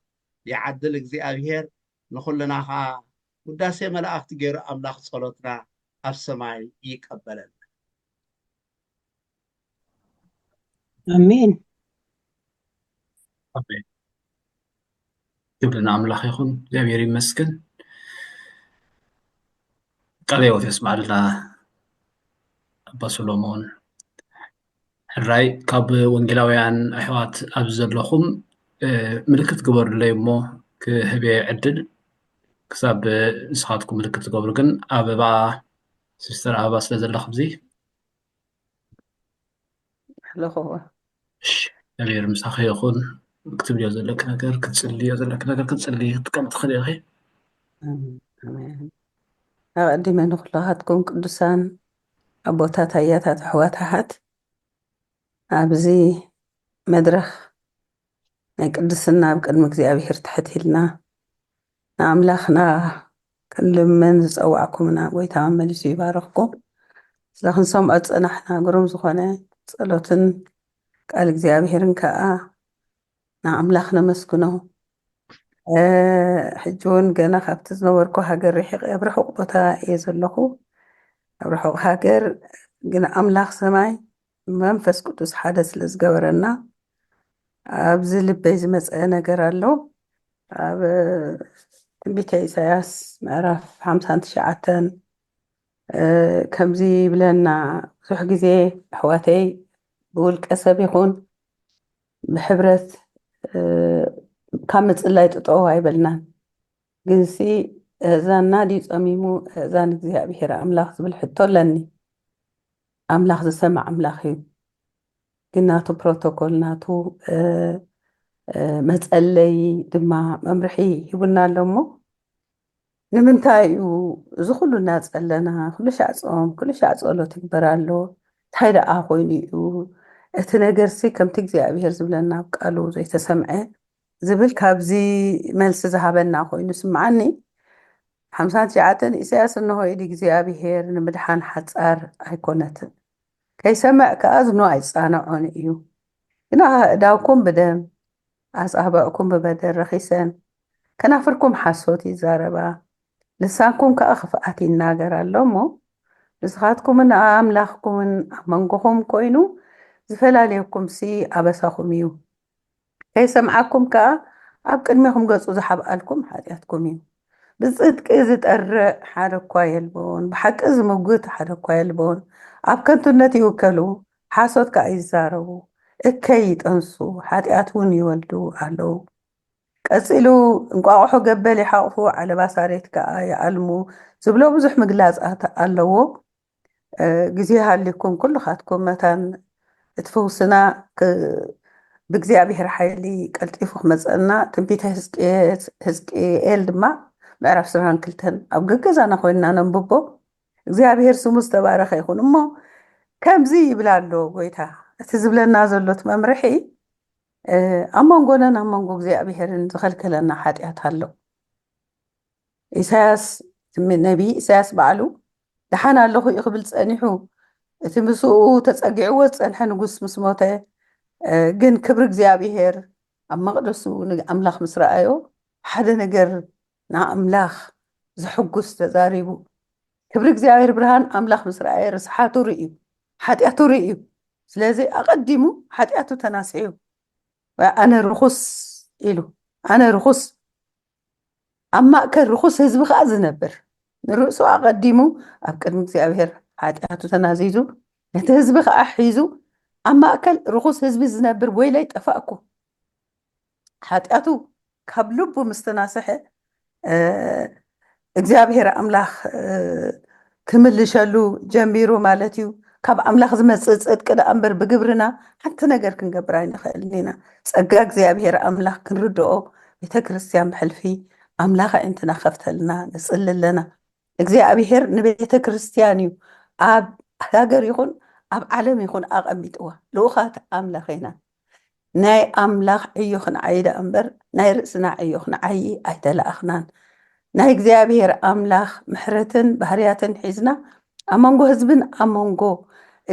ይዓድል እግዚአብሔር ንኹልና ኸ ውዳሴ መላእኽቲ ገይሩ ኣምላኽ ጸሎትና ኣብ ሰማይ ይቀበለና ኣሜን አሜን ክብርና ኣምላኽ ይኹን እግዚአብሔር ይመስገን ቃል ሕይወት የስማዕልና ኣባ ሰሎሞን ሕራይ ካብ ወንጌላውያን ኣሕዋት ኣብ ዘለኹም ምልክት ግበሩለይ እሞ ክህበ ዕድል ክሳብ ንስኻትኩም ምልክት ትገብሩ ግን ኣበባ ሲስተር ኣበባ ስለ ዘለኹ ብዚ ኣለኹዎ እግዚአብሔር ምሳኺ ይኹን ክትብልዮ ዘለክ ነገር ክትፅልዮ ዘለክ ነገር ክትፅልይ ክትቀምጥ ትኽእል ኢኺ ኣቐዲመ ንኩላኻትኩም ቅዱሳን ኣቦታት ኣያታት ኣሕዋታት ኣብዚ መድረኽ ናይ ቅድስና ኣብ ቅድሚ እግዚኣብሔር ትሕት ኢልና ንኣምላኽና ክንልመን ዝፀዋዕኩምና ጎይታ መሊሱ ይባረኽኩም ስለክንሰምዖ ፀናሕና ግሩም ዝኾነ ጸሎትን ቃል እግዚኣብሔርን ከዓ ንኣምላኽ ነመስግኖ ሕጂ እውን ገና ካብቲ ዝነበርኩ ሃገር ርሒቕ ኣብ ርሑቕ ቦታ እየ ዘለኹ ኣብ ርሑቕ ሃገር ግን ኣምላኽ ሰማይ መንፈስ ቅዱስ ሓደ ስለ ዝገበረና ኣብዚ ልበይ ዝመፀ ነገር ኣሎ ኣብ ትንቢተ ኢሳያስ ምዕራፍ 59 ከምዚ ይብለና ብዙሕ ግዜ ኣሕዋተይ ብውልቀ ሰብ ይኹን ብሕብረት ካብ ምፅላይ ጥጠው ኣይበልናን ግንሲ እዛና ድዩ ፀሚሙ እዛን እግዚኣብሔር ኣምላኽ ዝብል ሕቶ ኣለኒ ኣምላኽ ዝሰማዕ ኣምላኽ እዩ ግን ናቱ ፕሮቶኮል ናቱ መፀለይ ድማ መምርሒ ሂቡና ኣሎ እሞ ንምንታይ እዩ እዚ ኩሉ እናፀለና ኩሉ ሻዕ ፆም ኩሉ ሻዕ ጸሎት ይግበር ኣሎ እንታይ ደኣ ኮይኑ እዩ እቲ ነገርሲ ከምቲ እግዚኣብሔር ዝብለና ኣብ ቃሉ ዘይተሰምዐ ዝብል ካብዚ መልሲ ዝሃበና ኮይኑ ስምዓኒ 59 ኢሳያስ እንሆ ኢድ እግዚኣብሔር ንምድሓን ሓፃር ኣይኮነትን ከይሰምዕ ከዓ ዝኖ ኣይፃንዖን እዩ ግና እዳውኩም ብደም ኣፃብዕኩም ብበደል ረኺሰን ከናፍርኩም ሓሶት ይዛረባ ልሳንኩም ከዓ ክፍኣት ይናገር ኣሎ እሞ ንስኻትኩምን ኣምላኽኩምን ኣብ መንጎኹም ኮይኑ ዝፈላለየኩም ሲ ኣበሳኹም እዩ ከይሰምዓኩም ከዓ ኣብ ቅድሚኹም ገፁ ዝሓብኣልኩም ሓጢኣትኩም እዩ ብፅድቂ ዝጠርዕ ሓደ እኳ የልቦን ብሓቂ ዝምጉት ሓደ እኳ የልቦን ኣብ ከንቱነት ይውከሉ ሓሶት ከዓ ይዛረቡ እከይ ይጠንሱ ሓጢኣት እውን ይወልዱ ኣለው ቀፂሉ እንቋቑሖ ገበል ይሓቕፉ ዓለባ ሳሬት ከዓ ይኣልሙ ዝብሎ ብዙሕ ምግላፃት ኣለዎ ግዜ ሃሊኩም ኩልኻትኩም መታን እትፈውስና ብእግዚኣብሔር ሓይሊ ቀልጢፉ ክመፀና ትንቢተ ህዝቅኤል ድማ ምዕራፍ 22 ኣብ ገገዛና ኮይንና ነንብቦ እግዚኣብሔር ስሙ ዝተባረኸ ይኹን እሞ ከምዚ ይብላ ኣሎ ጎይታ እቲ ዝብለና ዘሎት መምርሒ ኣብ መንጎነን ኣብ መንጎ እግዚኣብሔርን ዝኸልከለና ሓጢኣት ኣሎ ኢሳያስ ነቢ ኢሳያስ በዕሉ ደሓን ኣለኹ እዩ ክብል ፀኒሑ እቲ ምስኡ ተፀጊዕዎ ዝፀንሐ ንጉስ ምስ ሞተ ግን ክብሪ እግዚኣብሔር ኣብ መቕደሱ ኣምላኽ ምስ ረኣዮ ሓደ ነገር ንኣምላኽ ዝሕጉስ ተዛሪቡ ክብሪ እግዚኣብሔር ብርሃን ኣምላኽ ምስ ረኣየ ርስሓቱ ርእዩ ሓጢኣቱ ርእዩ ስለዚ ኣቐዲሙ ሓጢኣቱ ተናስዑ ኣነ ርኹስ ኢሉ ኣነ ርኹስ ኣብ ማእከል ርኹስ ህዝቢ ከዓ ዝነብር ንርእሱ ኣቐዲሙ ኣብ ቅድሚ እግዚኣብሔር ሓጢኣቱ ተናዚዙ ነቲ ህዝቢ ከዓ ሒዙ ኣብ ማእከል ርኹስ ህዝቢ ዝነብር ወይለይ ጠፋእኩ ሓጢኣቱ ካብ ልቡ ምስ ተናስሐ እግዚኣብሔር ኣምላኽ ክምልሸሉ ጀሚሩ ማለት እዩ ካብ ኣምላኽ ዝመፅእ ፅድቂ ዳ እምበር ብግብርና ሓንቲ ነገር ክንገብር ኣይንኽእልን ኢና ፀጋ እግዚኣብሔር ኣምላኽ ክንርድኦ ቤተክርስትያን ብሕልፊ ኣምላኽ ዕንትና ከፍተልና ንፅልለና እግዚኣብሔር ንቤተ ክርስትያን እዩ ኣብ ሃገር ይኹን ኣብ ዓለም ይኹን ኣቐሚጥዋ ልኡኻት ኣምላኽ ኢና ናይ ኣምላኽ ዕዮ ክንዓይ ዳ እምበር ናይ ርእስና ዕዮ ክንዓይ ኣይተለኣኽናን ናይ እግዚኣብሔር ኣምላኽ ምሕረትን ባህርያትን ሒዝና ኣብ መንጎ ህዝብን ኣብ መንጎ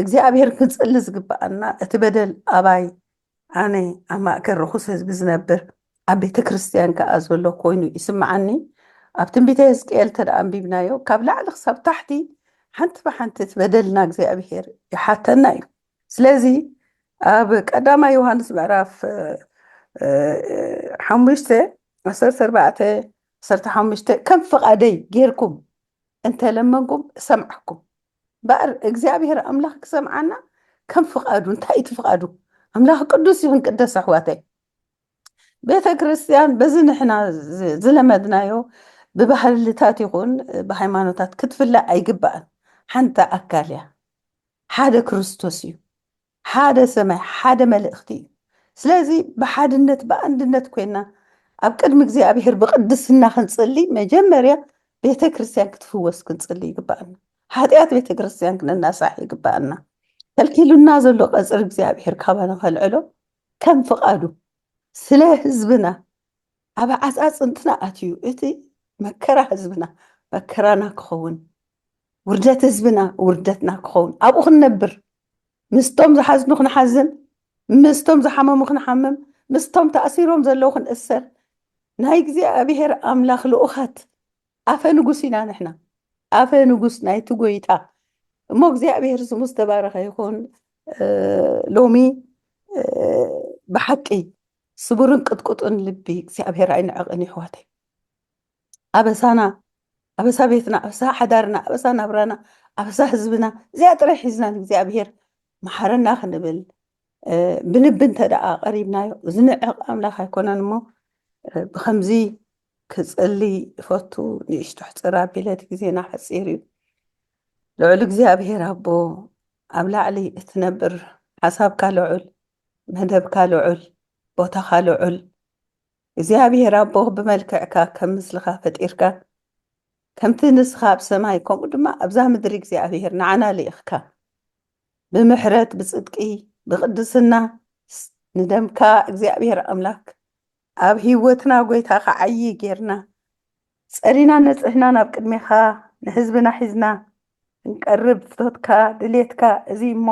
እግዚኣብሔር ክንፅሊ ዝግባአና እቲ በደል ኣባይ ኣነ ኣብ ማእከል ርኹስ ህዝቢ ዝነብር ኣብ ቤተ ክርስትያን ከዓ ዘሎ ኮይኑ ይስምዓኒ ኣብ ትንቢተ ህዝቅኤል ተደኣ ኣንቢብናዮ ካብ ላዕሊ ክሳብ ታሕቲ ሓንቲ ብሓንቲ ትበደልና እግዚኣብሔር ይሓተና እዩ ስለዚ ኣብ ቀዳማይ ዮሃንስ ምዕራፍ 5:14-15 ከም ፍቓደይ ጌርኩም እንተለመንኩም እሰምዓኩም በኣር እግዚኣብሔር ኣምላኽ ክሰምዓና ከም ፍቓዱ እንታይ እቲ ፍቓዱ ኣምላኽ ቅዱስ ይኹን ቅደስ ኣሕዋተይ ቤተ ክርስትያን በዚ ንሕና ዝለመድናዮ ብባህልታት ይኹን ብሃይማኖታት ክትፍላእ ኣይግባእን ሓንቲ ኣካል እያ ሓደ ክርስቶስ እዩ ሓደ ሰማይ ሓደ መልእኽቲ እዩ ስለዚ ብሓድነት ብኣንድነት ኮይና ኣብ ቅድሚ እግዚኣብሔር ብቅድስና ክንፅሊ መጀመርያ ቤተ ክርስትያን ክትፍወስ ክንፅሊ ይግባአና ሓጢኣት ቤተ ክርስትያን ክንናሳሕ ይግባአና ከልኪሉና ዘሎ ቀፅሪ እግዚኣብሔር ካባና ከልዕሎ ከም ፍቓዱ ስለ ህዝብና ኣብ ዓፃፅንትና ኣትዩ እቲ መከራ ህዝብና መከራና ክኸውን ውርደት ህዝብና ውርደትና ክኸውን ኣብኡ ክንነብር ምስቶም ዝሓዝኑ ክንሓዝን ምስቶም ዝሓመሙ ክንሓምም ምስቶም ተኣሲሮም ዘለዉ ክንእሰር ናይ እግዚኣብሔር ኣምላኽ ልኡኻት ኣፈ ንጉስ ኢና ንሕና ኣፈ ንጉስ ናይቲ ጎይታ እሞ እግዚኣብሔር ስሙ ዝተባረኸ ይኹን ሎሚ ብሓቂ ስቡርን ቅጥቁጥን ልቢ እግዚኣብሔር ኣይንዕቕን ይሕዋተይ ኣበሳና ኣበሳ ቤትና ኣበሳ ሓዳርና ኣበሳ ናብራና ኣበሳ ህዝብና እዚኣ ጥራይ ሒዝና ንእግዚኣብሔር መሓረና ክንብል ብልቢ እንተደኣ ቀሪብናዮ ዝንዕቕ ኣምላኽ ኣይኮነን እሞ ብከምዚ ክፅሊ ፈቱ ንእሽቶ ሕፅር ኣቢለት ግዜና ሓፂር እዩ ልዑል እግዚኣብሔር ኣቦ ኣብ ላዕሊ እትነብር ሓሳብካ ልዑል መደብካ ልዑል ቦታኻ ልዑል እግዚኣብሔር ኣቦ ብመልክዕካ ከም ምስልኻ ፈጢርካ ከምቲ ንስኻ ኣብ ሰማይ ከምኡ ድማ ኣብዛ ምድሪ እግዚኣብሔር ንዓና ልኢኽካ ብምሕረት ብፅድቂ ብቅድስና ንደምካ እግዚኣብሔር ኣምላክ ኣብ ሂወትና ጎይታ ከዓይ ጌርና ፀሪና ነፅሕና ናብ ቅድሚኻ ንህዝብና ሒዝና እንቀርብ ፍቶትካ ድሌትካ እዚ እሞ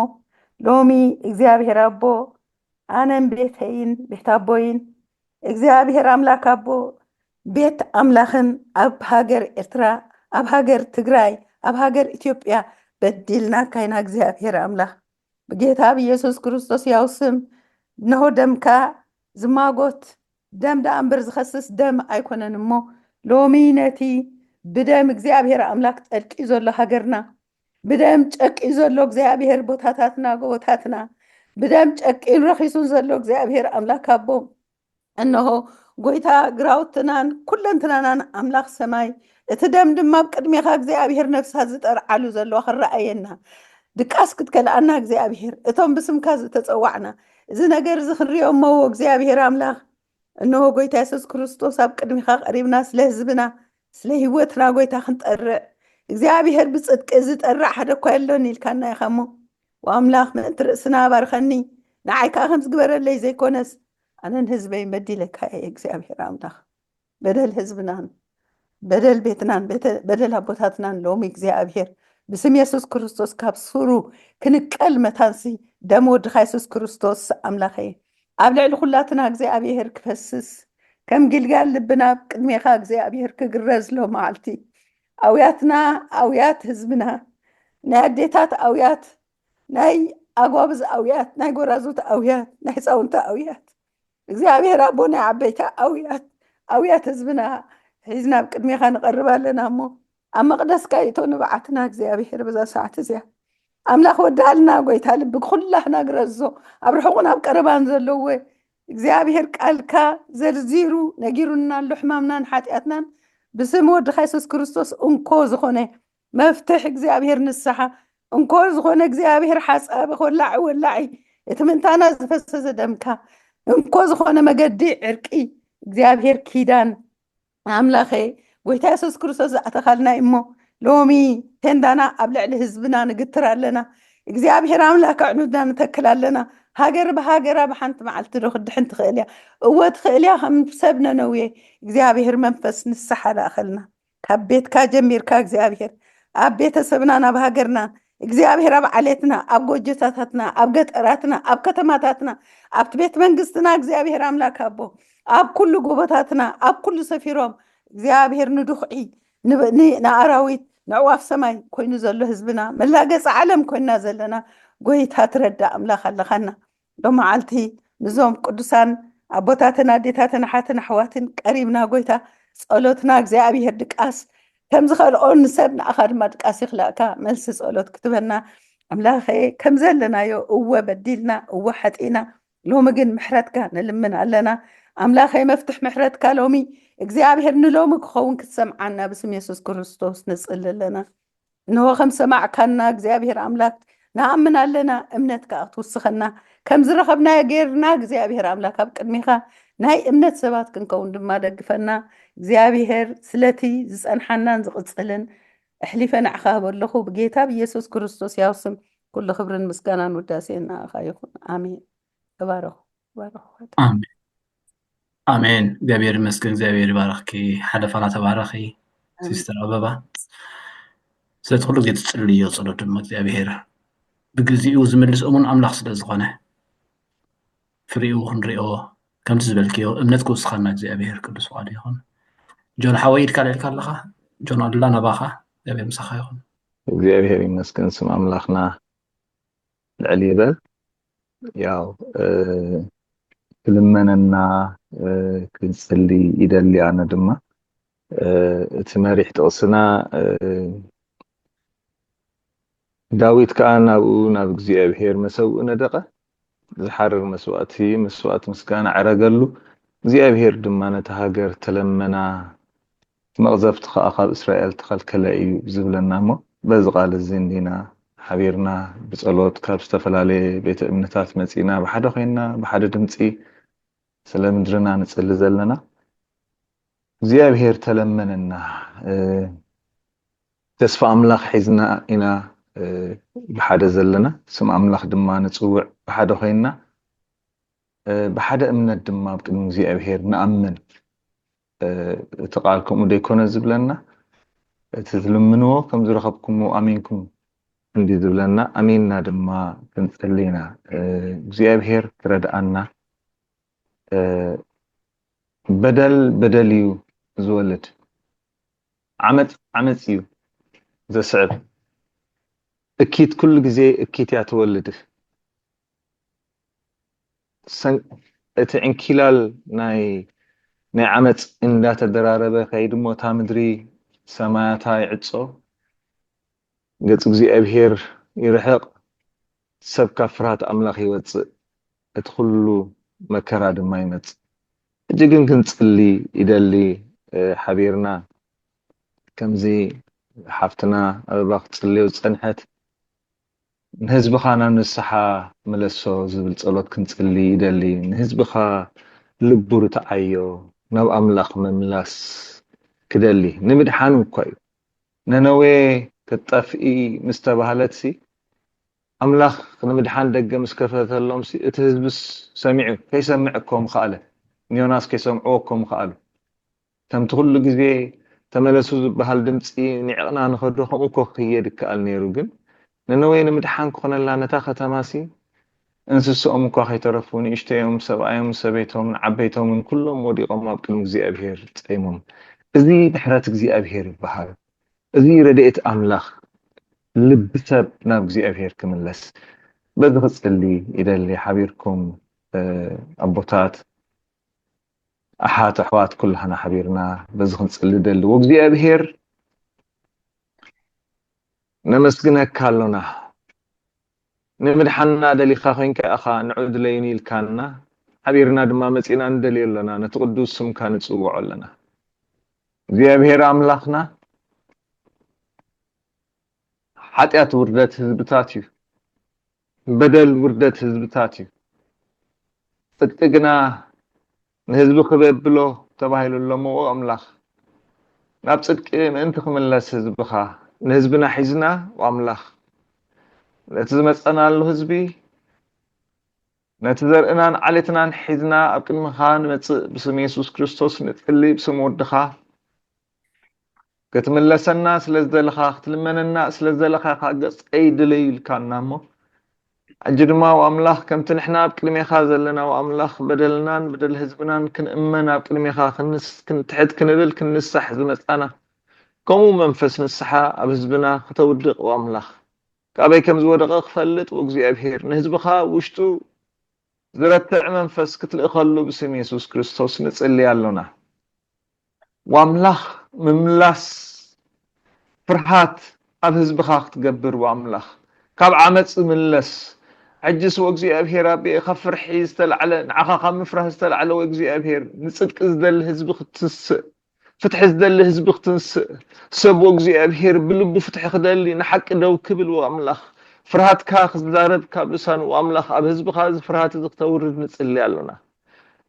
ሎሚ እግዚኣብሔር ኣቦ ኣነን ቤተይን ቤት ኣቦይን እግዚኣብሔር ኣምላክ ኣቦ ቤት ኣምላኽን ኣብ ሃገር ኤርትራ ኣብ ሃገር ትግራይ ኣብ ሃገር ኢትዮጵያ በዲልና ካይና እግዚኣብሔር ኣምላኽ ብጌታ ብኢየሱስ ክርስቶስ ያው ስም እነሆ ደምካ ዝማጎት ደም ዳ እምበር ዝኸስስ ደም ኣይኮነን እሞ ሎሚ ነቲ ብደም እግዚኣብሔር ኣምላክ ጠልቂ ዘሎ ሃገርና ብደም ጨቂ ዘሎ እግዚኣብሔር ቦታታትና ጎቦታትና ብደም ጨቂን ረኺሱን ዘሎ እግዚኣብሔር ኣምላክ ኣቦ እነሆ ጎይታ ግራውትናን ኩለንትናናን ኣምላኽ ሰማይ እቲ ደም ድማ ቅድሚኻ እግዚኣብሔር ነፍሳት ዝጠርዓሉ ዘሎ ክረኣየና ድቃስ ክትከልኣና እግዚኣብሔር እቶም ብስምካ ዝተፀዋዕና እዚ ነገር እዚ ክንሪኦም መዎ እግዚኣብሔር ኣምላኽ እነሆ ጎይታ ኢየሱስ ክርስቶስ ኣብ ቅድሚኻ ቀሪብና ስለ ህዝብና ስለ ሂወትና ጎይታ ክንጠርዕ እግዚኣብሔር ብፅድቂ ዝጠርዕ ሓደ እኳ የሎን ኢልካና ኢኻ እሞ ወኣምላኽ ምእንቲ ርእስና ባርኸኒ ንዓይካ ከም ዝግበረለይ ዘይኮነስ ኣነን ህዝበይ በዲለካ እየ እግዚኣብሔር ኣምላኽ በደል ህዝብናን በደል ቤትናን በደል ኣቦታትናን ሎሚ እግዚኣብሔር ብስም ኢየሱስ ክርስቶስ ካብ ስሩ ክንቀል መታንሲ ደም ወድኻ ኢየሱስ ክርስቶስ ኣምላኸ ኣብ ልዕሊ ኩላትና እግዚኣብሔር ክፈስስ ከም ግልጋል ልብና ቅድሜኻ እግዚኣብሔር ክግረዝ ሎ መዓልቲ ኣውያትና ኣውያት ህዝብና ናይ ኣዴታት ኣውያት ናይ ኣጓብዝ ኣውያት ናይ ጎራዙት ኣውያት ናይ ህፃውንቲ ኣውያት እግዚኣብሔር ኣቦ ናይ ዓበይቲ ኣውያት ህዝብና ሒዝና ኣብ ቅድሜኻ ንቐርብ ኣለና እሞ ኣብ መቕደስካ ኢቶ ንባዓትና እግዚኣብሔር በዛ ሰዓት እዚያ ኣምላኽ ወዳልና ጎይታ ልቢ ኩላህና ግረዞ ኣብ ርሑቕን ኣብ ቀረባን ዘለዎ እግዚኣብሔር ቃልካ ዘርዚሩ ነጊሩና ኣሎ ሕማምናን ሓጢኣትናን ብስም ወድኻ ኢየሱስ ክርስቶስ እንኮ ዝኾነ መፍትሕ እግዚኣብሔር ንስሓ እንኮ ዝኾነ እግዚአብሔር ሓሳብ ወላዒ ወላዒ እቲ ምንታና ዝፈሰሰ ደምካ እንኮ ዝኾነ መገዲ ዕርቂ እግዚአብሔር ኪዳን ኣምላኸ ጎይታ ኢየሱስ ክርስቶስ ኣተኻልና እሞ ሎሚ ተንዳና ኣብ ልዕሊ ህዝብና ንግትር ኣለና እግዚአብሔር ኣምላክ ዕኑድና ንተክል ኣለና ሃገር ብሃገራ ብሓንቲ መዓልቲ ዶ ክድሕን ትኽእል እያ እወ ትኽእል እያ ከም ሰብ ነነውየ እግዚአብሔር መንፈስ ንስሓ ላእኸልና ካብ ቤትካ ጀሚርካ እግዚአብሔር ኣብ ቤተሰብና ናብ ሃገርና እግዚአብሔር ኣብ ዓሌትና ኣብ ጎጆታታትና ኣብ ገጠራትና ኣብ ከተማታትና ኣብ ቤት መንግስትና እግዚአብሔር ኣምላክ ኣቦ ኣብ ኩሉ ጎቦታትና ኣብ ኩሉ ሰፊሮም እግዚአብሔር ንድኽዒ ንኣራዊት ንዕዋፍ ሰማይ ኮይኑ ዘሎ ህዝብና መላገፅ ዓለም ኮይና ዘለና ጎይታ ትረዳእ ኣምላኽ ኣለኻና ሎ መዓልቲ ንዞም ቅዱሳን ኣቦታትን ኣዴታትን ሓትን ኣሕዋትን ቀሪብና ጎይታ ጸሎትና እግዚአብሔር ድቃስ ከም ዝኸልኦ ንሰብ ንኣኻ ድማ ድቃስ ይኽላእካ መልሲ ጸሎት ክትበና ኣምላኸ ከም ዘለናዮ እወ በዲልና እወ ሓጢና ሎሚ ግን ምሕረትካ ንልምን ኣለና ኣምላኸ መፍትሕ ምሕረትካ ሎሚ እግዚአብሔር ንሎሚ ክኸውን ክትሰምዓና ብስም ኢየሱስ ክርስቶስ ንጽል ኣለና እንሆ ከም ሰማዕካና እግዚአብሔር ኣምላክ ንኣምን ኣለና እምነትካ ክትውስኸና ከም ዝረኸብና ጌርና እግዚአብሔር ኣምላክ ኣብ ቅድሚኻ ናይ እምነት ሰባት ክንከውን ድማ ደግፈና እግዚአብሔር ስለቲ ዝጸንሓናን ዝቕጽልን ኣሕሊፈ ንዕኻ በለኹ ብጌታ ብኢየሱስ ክርስቶስ ያው ስም ኩሉ ክብርን ምስጋናን ውዳሴን ንኣኻ ይኹን ኣሜን ተባረኹ አሜን አሜን እግዚአብሔር ይመስገን እግዚአብሔር ይባርክኪ ሓደፋና ተባረኺ ሲስተር አበባ ስለቲ ኩሉ ግዜ ትጽልዮ ጸሎት ድማ እግዚአብሔር ብግዚኡ ዝምልስ እሙን ኣምላኽ ስለ ዝኾነ ፍሪኡ ክንሪኦ ከምቲ ዝበልክዮ እምነት ክውስኻና እግዚአብሔር ቅዱስ ዋዕድ ይኹን ጆን ሓወይ ኢድካ ልዕልካ ኣለኻ ጆን ኣድላ ናባኻ እግዚአብሔር ምሳኻ ይኹን እግዚአብሔር ይመስገን ስም ኣምላኽና ልዕል ይበል ያው ክልመነና ክንጽሊ ይደሊ ኣነ ድማ እቲ መሪሕ ጥቕስና ዳዊት ከዓ ናብኡ ናብ እግዚአብሔር መሰውእ ነደቐ ዝሓርር መስዋእቲ ምስጋና ዕረገሉ እግዚአብሔር ድማ ነቲ ሃገር ተለመና መቕዘፍቲ ከዓ ካብ እስራኤል ተኸልከለ እዩ ዝብለና እሞ በዚ ቃል እዚ እንዲና ሓቢርና ብጸሎት ካብ ዝተፈላለየ ቤተ እምነታት መጺና ብሓደ ኮይና ብሓደ ድምፂ ስለ ምድርና ንጽሊ ዘለና እግዚአብሔር ተለመነና ተስፋ ኣምላኽ ሒዝና ኢና ብሓደ ዘለና ስም ኣምላኽ ድማ ንጽውዕ ብሓደ ኮይና بحدا እምነት ድማ ብቅድሚ እግዚኣብሔር ንኣምን እቲ ቃል ከምኡ ደይኮነ ዝብለና እቲ ትልምንዎ ከም ዝረኸብኩምዎ ኣሚንኩም እንዲ ዝብለና ኣሚንና ድማ ክንጸልይና እግዚኣብሔር ክረድኣና በደል እዩ ዝወልድ ዓመፅ እዩ ዘስዕብ እኪት ኩሉ ግዜ እኪት እያ ትወልድ እቲ ዕንኪላል ናይ ዓመፅ እንዳተደራረበ ከይድ እሞ እታ ምድሪ ሰማያታ ይዕጾ ገጽ እግዚኣብሔር ይርሕቕ ሰብ ካብ ፍርሃት ኣምላኽ ይወፅእ እቲ ኩሉ መከራ ድማ ይመጽእ እጂ ግን ክንጽሊ ይደሊ ሓቢርና ከምዚ ሓፍትና ኣበባ ክትጽልዮ ዝጸንሐት ንህዝብኻ ናብ ንስሓ መለሶ ዝብል ጸሎት ክንጽሊ ይደሊ ንህዝብኻ ልቡ ርትዓዮ ናብ ኣምላኽ መምላስ ክደሊ ንምድሓኑ እኳ እዩ ነነዌ ክጠፍኢ ምስ ተባሃለትሲ ኣምላኽ ንምድሓን ደገ ምስ ከፈተሎምሲ እቲ ህዝብስ ሰሚዑ ከይሰምዕኮም ከኣለ ዮናስ ከይሰምዕዎኮም ከኣሉ ከምቲ ኩሉ ግዜ ተመለሱ ዝበሃል ድምፂ ንዕቕና ንኸዶ ከምኡ እኮ ክየድ ይከኣል ነይሩ ግን ነነዌ ንምድሓን ክኾነላ ነታ ከተማሲ እንስስኦም እኳ ከይተረፉ ንእሽተዮም ሰብኣዮም ሰበይቶምን ዓበይቶምን ኩሎም ወዲቖም ኣብ ቅድሚ እግዚኣብሔር ፀይሞም እዚ ድሕረት እግዚኣብሔር ይበሃል እዚ ረድኤት ኣምላኽ ልቢ ሰብ ናብ እግዚኣብሔር ክምለስ በዚ ክጽሊ ይደሊ ሓቢርኩም ኣቦታት ኣሓት ኣሕዋት ኩልሃና ሓቢርና በዚ ክንጽሊ ይደሊ ወእግዚኣብሔር ነመስግነካ ኣሎና ንምድሓንና ደሊኻ ኮይንካ ኢኻ ንዑድ ለይኒ ኢልካና ሓቢርና ድማ መጺና እንደልዮ ኣለና ነቲ ቅዱስ ስምካ ንጽውዖ ኣለና እግዚኣብሔር ኣምላኽና ሓጢኣት ውርደት ህዝብታት እዩ በደል ውርደት ህዝብታት እዩ ጽድቂ ግና ንህዝቢ ክበብሎ ተባሂሉ እሎሞ ኣምላኽ ናብ ጽድቂ ምእንቲ ክምለስ ህዝብኻ ንህዝብና ሒዝና ኣምላኽ ነቲ ዝመጸናሉ ህዝቢ ነቲ ዘርእናን ዓሌትናን ሒዝና ኣብ ቅድሚኻ ንመጽእ ብስም ኢየሱስ ክርስቶስ ንጽሊ ብስም ወድኻ ክትምለሰና ስለ ዝደለኻ ክትልመነና ስለ ዝደለኻ ገጸይ ድልይ ኢልካና እሞ ሕጂ ድማ ኣምላኽ ከምቲ ንሕና ኣብ ቅድሚኻ ዘለና ኣምላኽ በደልናን በደል ህዝብናን ክንእመን ኣብ ቅድሚኻ ክንትሕት ክንብል ክንንሳሕ ዝመጻና ከምኡ መንፈስ ንስሓ ኣብ ህዝብና ክተውድቕ ኣምላኽ ካበይ ከም ዝወደቐ ክፈልጥ ወእግዚኣብሔር ንህዝብኻ ውሽጡ ዝረትዕ መንፈስ ክትልእኸሉ ብስም ኢየሱስ ክርስቶስ ንጽሊ ኣሎና ወኣምላኽ ምምላስ ፍርሃት ኣብ ህዝብኻ ክትገብር ወኣምላኽ ካብ ዓመፅ ምለስ ሕጅስ ወእግዚኣብሔር ኣቤ ካብ ፍርሒ ዝተልዓለ ንዓኻ ካብ ምፍራህ ዝተልዓለ ወእግዚኣብሔር ንጽድቂ ዝደሊ ህዝቢ ክትስእ ፍትሒ ዝደሊ ህዝቢ ክትንስእ ሰብ ወእግዚኣብሔር ብልቡ ፍትሒ ክደሊ ንሓቂ ደው ክብል ወኣምላኽ ፍርሃትካ ክዛረብ ካብ ልሳኑ ወኣምላኽ ኣብ ህዝብኻ እዚ ፍርሃት እዚ ክተውርድ ንጽሊ ኣሎና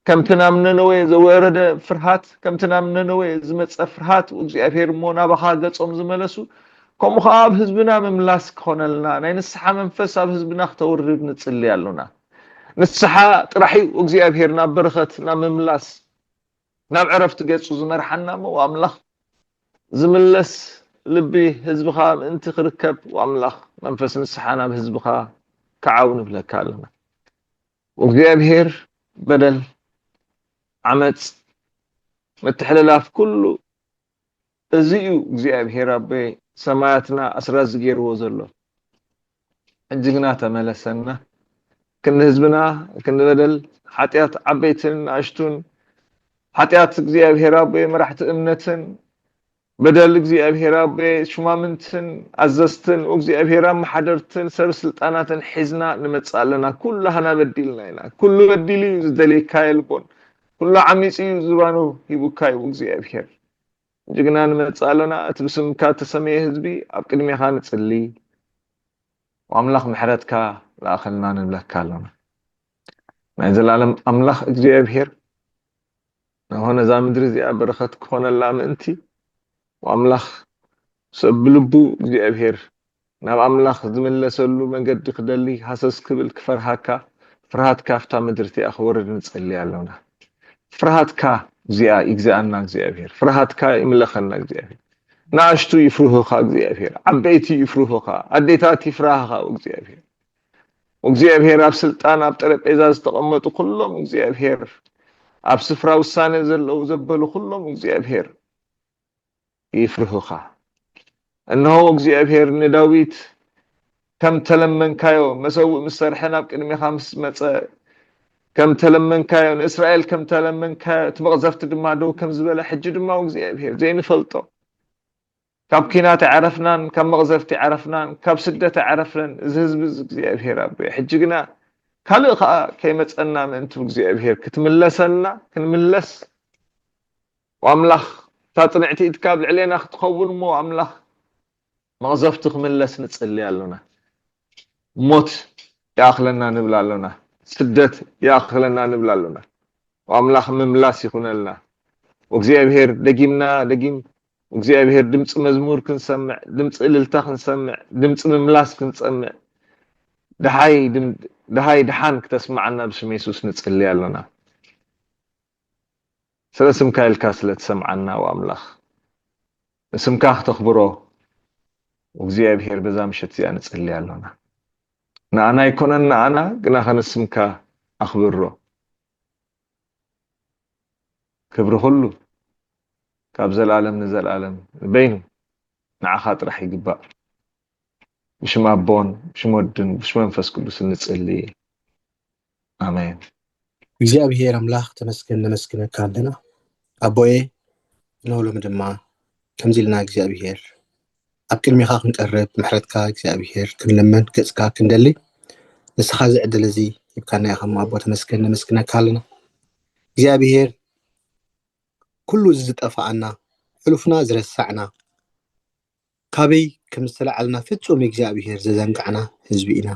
ከምቲ ናብ ነነዌ ዘወረደ ፍርሃት ከምቲ ናብ ነነዌ ዝመፀ ፍርሃት ወእግዚኣብሔር እሞ ናባኻ ገጾም ዝመለሱ ከምኡ ከዓ ኣብ ህዝብና ምምላስ ክኾነልና ናይ ንስሓ መንፈስ ኣብ ህዝብና ክተውርድ ንጽሊ ኣሎና ንስሓ ጥራሕ እዩ ወእግዚኣብሔር ናብ በረኸት ናብ ምምላስ ናብ ዕረፍቲ ገጹ ዝመርሓና እሞ ወኣምላኽ ዝምለስ ልቢ ህዝብኻ ምእንቲ ክርከብ ወኣምላኽ መንፈስ ንስሓ ናብ ህዝብኻ ክዓው ንብለካ ኣለና ወእግዚኣብሔር በደል ዓመፅ ምትሕልላፍ ኩሉ እዚ እዩ እግዚኣብሔር ኣበይ ሰማያትና ኣስራት ዝገይርዎ ዘሎ ሕጂ ግና ተመለሰና ክንህዝብና ክንበደል ሓጢኣት ዓበይትን ንኣሽቱን ሓጢኣት እግዚኣብሔር ኣበይ መራሕቲ እምነትን በደል እግዚኣብሔር ኣበይ ሹማምንትን ኣዘዝትን እግዚኣብሔር ኣመሓደርትን ሰብ ስልጣናትን ሒዝና ንመጽእ ኣለና ኩላህና በዲልና ኢና ኩሉ በዲሉ ዝደልየካ የልቦን ኩሉ ዓሚፅ እዩ ዝባኑ ሂቡካ እዩ እግዚኣብሔር ጅግና ንመጽእ ኣለና እቲ ብስምካ ተሰመየ ህዝቢ ኣብ ቅድሚኻ ንጽሊ ወኣምላኽ ምሕረትካ ለኣኸልና ንብለካ ኣለና ናይ ዘላለም ኣምላኽ እግዚኣብሔር ንሆነ እዛ ምድሪ እዚኣ በረኸት ክኾነላ ምእንቲ ወኣምላኽ ሰብ ብልቡ እግዚኣብሔር ናብ ኣምላኽ ዝምለሰሉ መንገዲ ክደሊ ሃሰስ ክብል ክፈርሃካ ፍርሃት ካፍታ ምድርቲ ኣኽወርድ ንጸልይ ኣለና ፍርሃት ካ እዚኣ ይግዛአና እግዚአብሔር ፍርሃት ካ ይምለኸና እግዚአብሔር ናሽቱ ይፍሩህኻ እግዚአብሔር ዓበይቲ ይፍሩህኻ ኣዴታት ይፍራህኻ እግዚአብሔር እግዚአብሔር ኣብ ስልጣን ኣብ ጠረጴዛ ዝተቐመጡ ኩሎም እግዚአብሔር ኣብ ስፍራ ውሳነ ዘለው ዘበሉ ኩሎም እግዚአብሔር ይፍሩህኻ እነሆ እግዚአብሔር ንዳዊት ከም ተለመንካዮ መሰውእ መሰርሐ ናብ ቅድሚኻ ምስ መጸ ከም ተለመንካዮ ንእስራኤል ከም ተለመንካዮ ትመቕዘፍቲ ድማ ደው ከም ዝበለ ሕጂ ድማ እግዚአብሔር ዘይንፈልጦ ካብ ኪናት ዓረፍናን ካብ መቕዘፍቲ ዓረፍናን ካብ ስደት ዓረፍናን እዚ ህዝቢ እግዚአብሔር ኣቦ ሕጂ ግና ካልእ ከዓ ከይመፀና ምእንቱ እግዚአብሔር ክትምለሰልና ክንምለስ ወኣምላኽ ታጽንዕቲ ኢትካ ብልዕሌና ክትኸውን ሞ ኣምላኽ መቕዘፍቲ ክምለስ ንጽልይ ኣለና ሞት ያኽለና ንብል ኣለና ስደት ያኽለና ንብል ኣለና ወኣምላኽ ምምላስ ይኹነልና ወእግዚአብሔር ደጊምና ደጊም እግዚአብሔር ድምጽ መዝሙር ክንሰምዕ ድምጽ እልልታ ክንሰምዕ ድምጽ ምምላስ ክንሰምዕ ደሃይ ድሓን ክትስማዓና ብስም ኢየሱስ ንጽልይ ኣለና ስለስምካ ኢልካ ስለትሰምዓና ወኣምላኽ እስምካ ክትኽብሮ እግዚአብሔር በዛ ምሽት እዚኣ ንጽልይ ኣለና ንኣና ይኮነና ኣና ግና ከንስምካ ኣኽብሮ ክብሪ ሁሉ ካብ ዘላለም ንዘላለም በይኑ ንዓኻ ጥራሕ ይግባእ ብሽም ኣቦን ብሽም ወድን ብሽም መንፈስ ቅዱስ ንጽልይ ኣሜን እግዚአብሔር አምላክ ተመስገን ነመስግነካ ኣለና ኣቦዬ ነውሎም ድማ ከምዚልና እግዚአብሔር ኣብ ቅድሚኻ ክንቀርብ ምሕረትካ እግዚአብሔር ክንለመን ገጽካ ክንደሊ ንስኻ ዝዕድል እዚ ይብካና ኢኻ ኣቦ ተመስገን ነመስግነካ ኣለና እግዚአብሔር ኩሉ ዝጠፋአና ሕሉፍና ዝረሳዕና ካበይ ከም ዝተለዓልና ፍጹም እግዚአብሔር ዘዘንጋዕና ህዝቢ ኢና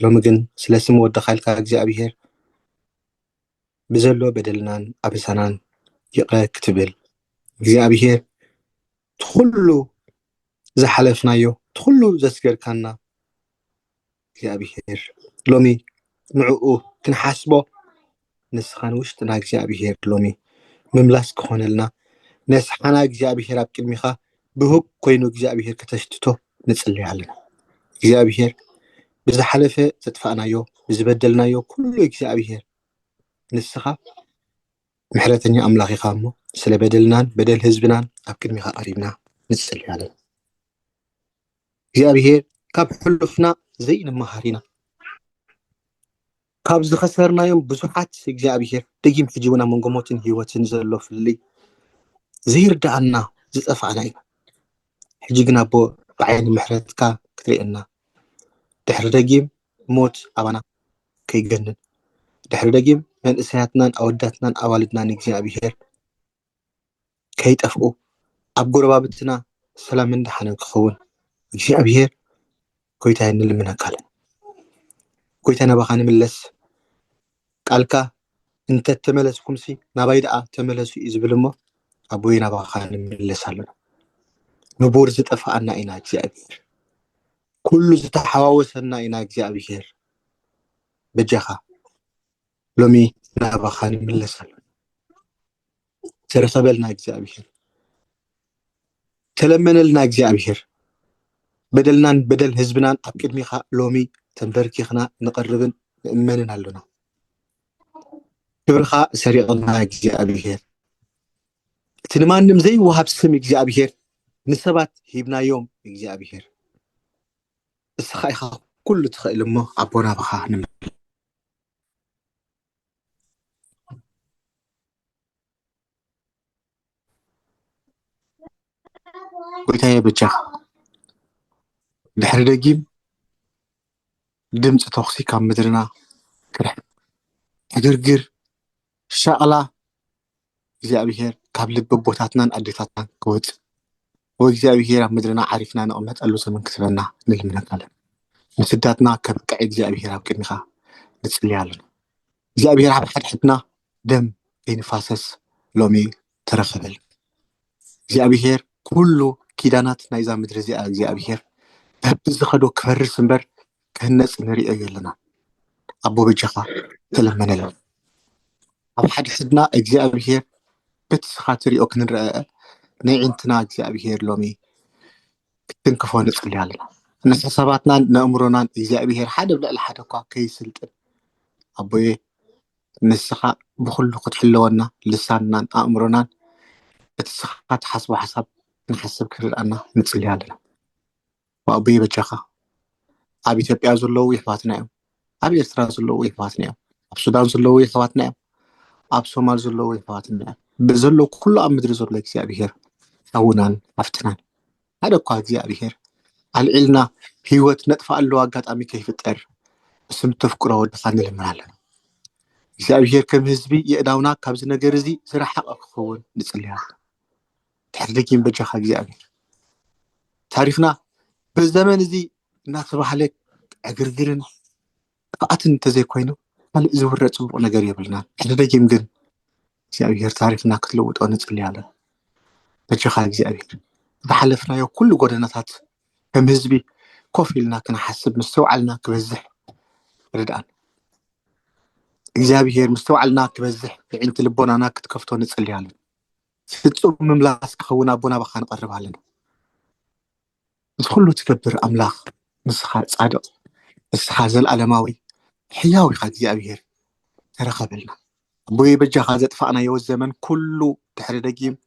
ሎሚ ግን ስለ ስም ወድኻ ኢልካ እግዚአብሔር ብዘሎ በደልናን ኣበሳናን ይቕረ ክትብል እግዚአብሔር ትኩሉ ዝሓለፍናዮ ትኩሉ ዘስገርካና እግዚአብሔር ሎሚ ንዕኡ ክንሓስቦ ንስኻን ውሽጥና እግዚአብሔር ሎሚ ምምላስ ክኾነልና ነስሓና እግዚአብሔር ኣብ ቅድሚኻ ብህብ ኮይኑ እግዚአብሔር ከተሽትቶ ንጽልይ ኣለና እግዚአብሔር ብዝሓለፈ ዘጥፋእናዮ ብዝበደልናዮ ኩሉ እግዚአብሔር ንስኻ ምሕረተኛ ኣምላኽ ኢኻ እሞ ስለ በደልናን በደል ህዝብናን ኣብ ቅድሚኻ ቀሪብና ንጽልይ ኣለና እግዚአብሔር ካብ ሕሉፍና ዘይንመሃሪና ካብ ዝኸሰርናዮም ብዙሓት እግዚአብሔር ደጊም ሕጂ እውን ኣብ መንጎ ሞትን ህይወትን ዘሎ ፍልይ ዘይርዳእና ዝጠፋእና ኢና ሕጂ ግን ኣቦ ብዓይኒ ምሕረትካ ክትሪአና ድሕሪ ደጊም ሞት ኣባና ከይገንን ድሕሪ ደጊም መንእሰያትናን ኣወዳትናን ኣዋልድናን እግዚአብሔር ከይጠፍኡ ኣብ ጎረባብትና ሰላምን ድሓንን ክኸውን እግዚአብሔር ጎይታዬ ንልምነካ ኣለና ጎይታ ናባኻ ንምለስ ቃልካ እንተ ተመለስኩምሲ ናባይ ደኣ ተመለሱ እዩ ዝብል እሞ ኣቦይ ናባኻ ንምለስ ኣለና ንቡር ዝጠፋአና ኢና እግዚአብሔር ኩሉ ዝተሓዋወሰና ኢና እግዚአብሔር በጃኻ ሎሚ ናባኻ ንምለስ ኣለና ተረኸበልና እግዚአብሔር ተለመነልና እግዚአብሔር በደልናን በደል ህዝብናን ኣብ ቅድሚኻ ሎሚ ተንበርኪኽና ንቐርብን ንእመንን ኣለና ክብርኻ ሰሪቕና እግዚአብሔር እቲ ንማንም ዘይወሃብ ስም እግዚአብሔር ንሰባት ሂብናዮም እግዚአብሔር እስኻ ኢኻ ኩሉ ትኽእል እሞ ኣቦና ባኻ ንምል ጎይታዬ በጃኻ ድሕሪ ደጊም ድምፂ ተኽሲ ካብ ምድርና ክርሕ ዕግርግር ሻቕላ እግዚአብሔር ካብ ልቢ ቦታትናን ኣዴታትናን ክወፅእ ወእግዚአብሔር ኣብ ምድርና ዓሪፍና ንቕመጠሉ ዘመን ክትበና ንልምነካ ኣለና ንስዳትና ከብቅዕ እግዚአብሔር ኣብ ቅድሚኻ ንጽልይ ኣለና እግዚአብሔር ኣብ ሓድሕድና ደም ከይንፋሰስ ሎሚ ተረኸበል እግዚአብሔር ኩሉ ኪዳናት ናይዛ ምድሪ እዚኣ እግዚአብሔር በብዝኸዶ ክፈርስ እምበር ክህነፅ ንሪኦ የለና أبو بجخا تلمنا له أب حد حدنا أجزاء بهير بتسخاتري أكن رأى نعينتنا أجزاء بهير لومي تنكفون نصلي علينا الناس حساباتنا نأمرنا أجزاء بهير حدا ولا حدا كيسلت أبوي نسخة بخل قد حلونا لساننا أمرنا بتسخات حسب حسب نحسب كل أنا نصلي علينا وأبوي بجخا أبي تبي أزلوا يحفظنا أبي إسرائيل زلوا يحفظنا أب السودان زلوا يحفظنا أب الصومال زلوا يحفظنا بزلوا كل أمر زلوا أجزاء بهير أونان أفتنان هذا قاعد أجزاء بهير العلنا هيوت نطفأ اللواقات أمي كيف تقر اسم تفكره ودخلنا لمرالنا أجزاء بهير كم هزبي يقداونا كابزنا جرزي سرح أخوون نصليها تحركين بجخ أجزاء بهير تعرفنا بالزمن زي الناس صباح عليك أقرقرنا فأتن تزي كوينو هل زور رأسو أنا قريب لنا إحنا دا يمكن أجزاء بهير تعرفنا كتلوت أو نصليها بجخ أجزاء بهير بحلفنا يو كل قدناتات كم هزبي كوفي لنا كنا حسب مستوعلنا كبزح ردان إجابي مستوعلنا كبزح عين تلبونا أنا كتكفتو نصلي على فتصوب مملاس كخونا أبونا بخان قرب علينا كله تكبر أملاخ مسخة صادق السحازل الألماوي حياوي خد إجابي ترخبلنا أبوي بجا خازت فأنا يو الزمن كله تحردقيم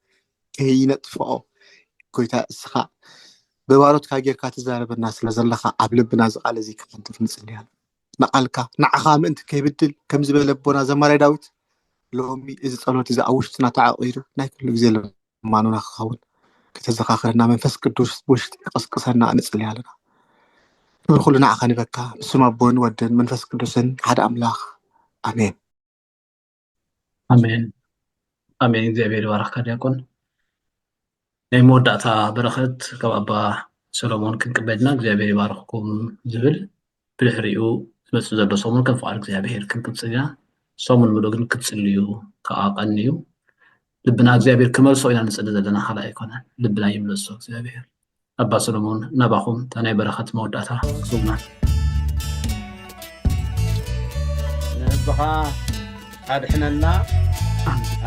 كي نطفئه كويتا السخاء بباروت كاجير كاتزارب الناس لزلخا عبلبنا زقال زي كنت نصليها نقالكا نعخام انت كيبدل كم زبلبونا زماري داوت لومي إذا صلوت إذا أوشتنا تعاقير نايكل زي لما نخاون كتزخاخرنا منفس قدوس وشت قصقصنا نصليها لنا كلنا عخاني بكا سما بون ودن منفس قدوسن حد أملاخ آمين آمين آمين زي بيري وارخ كديكون ናይ መወዳእታ በረኸት ካብ ኣባ ሰሎሞን ክንቅበልና እግዚኣብሔር ይባርኽኩም ዝብል ብድሕሪኡ ዝመፅእ ዘሎ ሰሙን ከም ፍቃድ እግዚኣብሔር ክንቅፅል ኢና ሰሙን ብሎ ግን ክትፅልዩ ከዓ ቀንዩ ልብና እግዚኣብሔር ክመልሶ ኢና ንፅሊ ዘለና ካልእ ኣይኮነን ልብና ይምለሶ እግዚኣብሔር ኣባ ሰሎሞን ናባኹም እታ ናይ በረኸት መወዳእታ ክስቡና ንህዝብኻ ኣድሕነና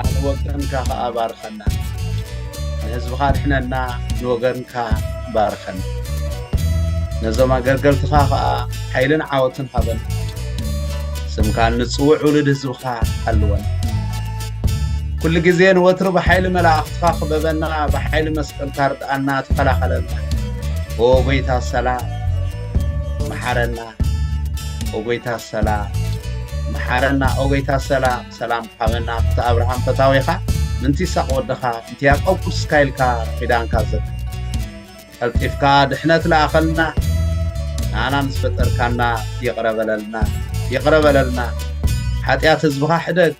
ኣብ ወገንካ ከዓ ባርኸና نزبخ حنا نوغنك بارخن نزوم غرغل تخا حيلن عاوتن خبن سمكان نصوع ولد زبخ حلون كل جزين وتر بحيل ملاخ تخا ببنا بحيل مسقل كارد انا تخلاخلنا او بيت السلام محرنا او بيت السلام محرنا او بيت السلام سلام خبنا ابراهيم فتاويخا منتي ساقودخا انت يعقوب سكايلكا فيدان كازت التفكا دحنت لاخلنا انا نسفتر كنا يقرب لنا حتيات زبخا حدد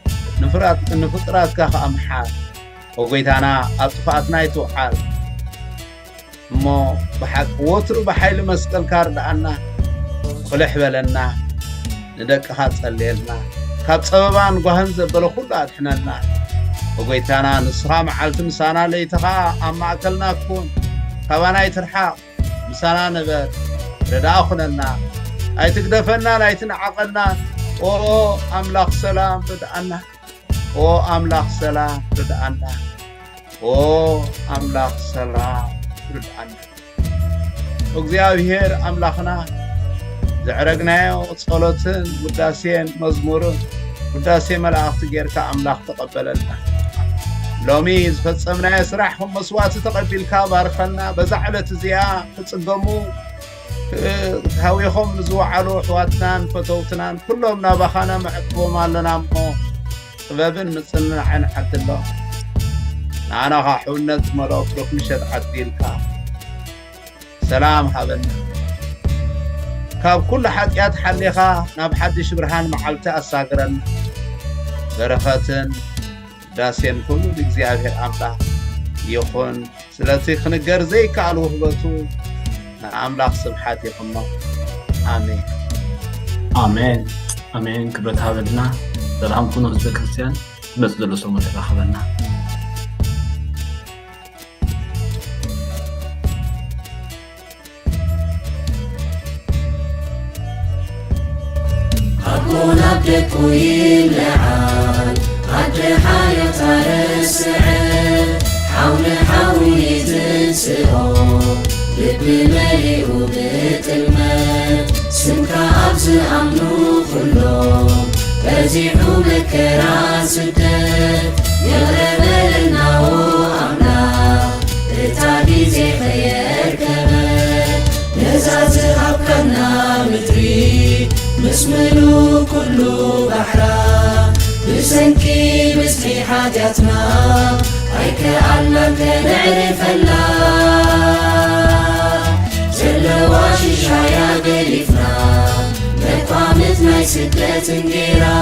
نفطرات كا امحال وقيتانا اطفاتنا يتوحال مو بحق وتر بحيل مسقل كارد عنا خلح بلنا ندقها تصليلنا كاب صببان غهن زبل كله ادحننا وقيتانا نسخا معلت مسانا ليتخا أما أكلنا كون كوانا يترحا مسانا نبر رداخلنا أي تقدفنا لا يتنعقلنا أو أملاخ سلام بدأنا أو أملاخ سلام بدأنا أو أملاخ سلام بدأنا وقزيابير أملاخنا زعرقنا وصلوتن وداسين مزمورون وداسين ملاخ تجيرك أملاخ تقبلنا لومي فتصمنا يسرحهم مسوات تقبل كابارخنا بزعلة زيا تصقموا هاويهم نزوعلو حواتنا فتوتنا كلهم نابخانا معكبهم لنا مو سببن مثلنا عن حد الله أنا خاحونا ملوك لك مشهد عديلك سلام حبنا كاب كل حد يتحليخا ناب حد شبرهان معلتا أساقرن برخاتن داسين كله لإግዚአብሔር أملاك يخون سلاتي خنقر زي كالو هبتو أملاك سبحات يخونه آمين آمين آمين كبرت هذا سلام كونو حزب كريستيان بس دلو سومو تراخبنا أبو عبدك ويلعان عد حياة رسعه حول حولي تنسئو لب مليء بكلمة سمك أبز أمنو كلهم بزيحو مكرا سدد يغرب لنا وأملاك تتابي زي خير كبد نزاز حقنا مدري مسملو كله بحرا بسنكي مسحي حاجاتنا هيك علمك نعرف الله زلواشي شايا قليفنا مقامتنا يسدلت نقيرا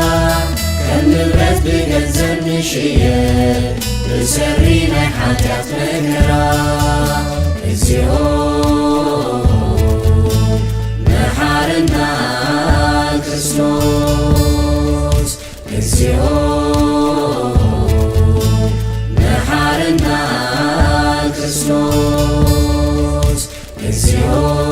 كم نبرت بقنزل نشيه بسرينا حاجات مكرا الزيوم نحارنا كريستوس الزيوم نحارنا كريستوس الزيوم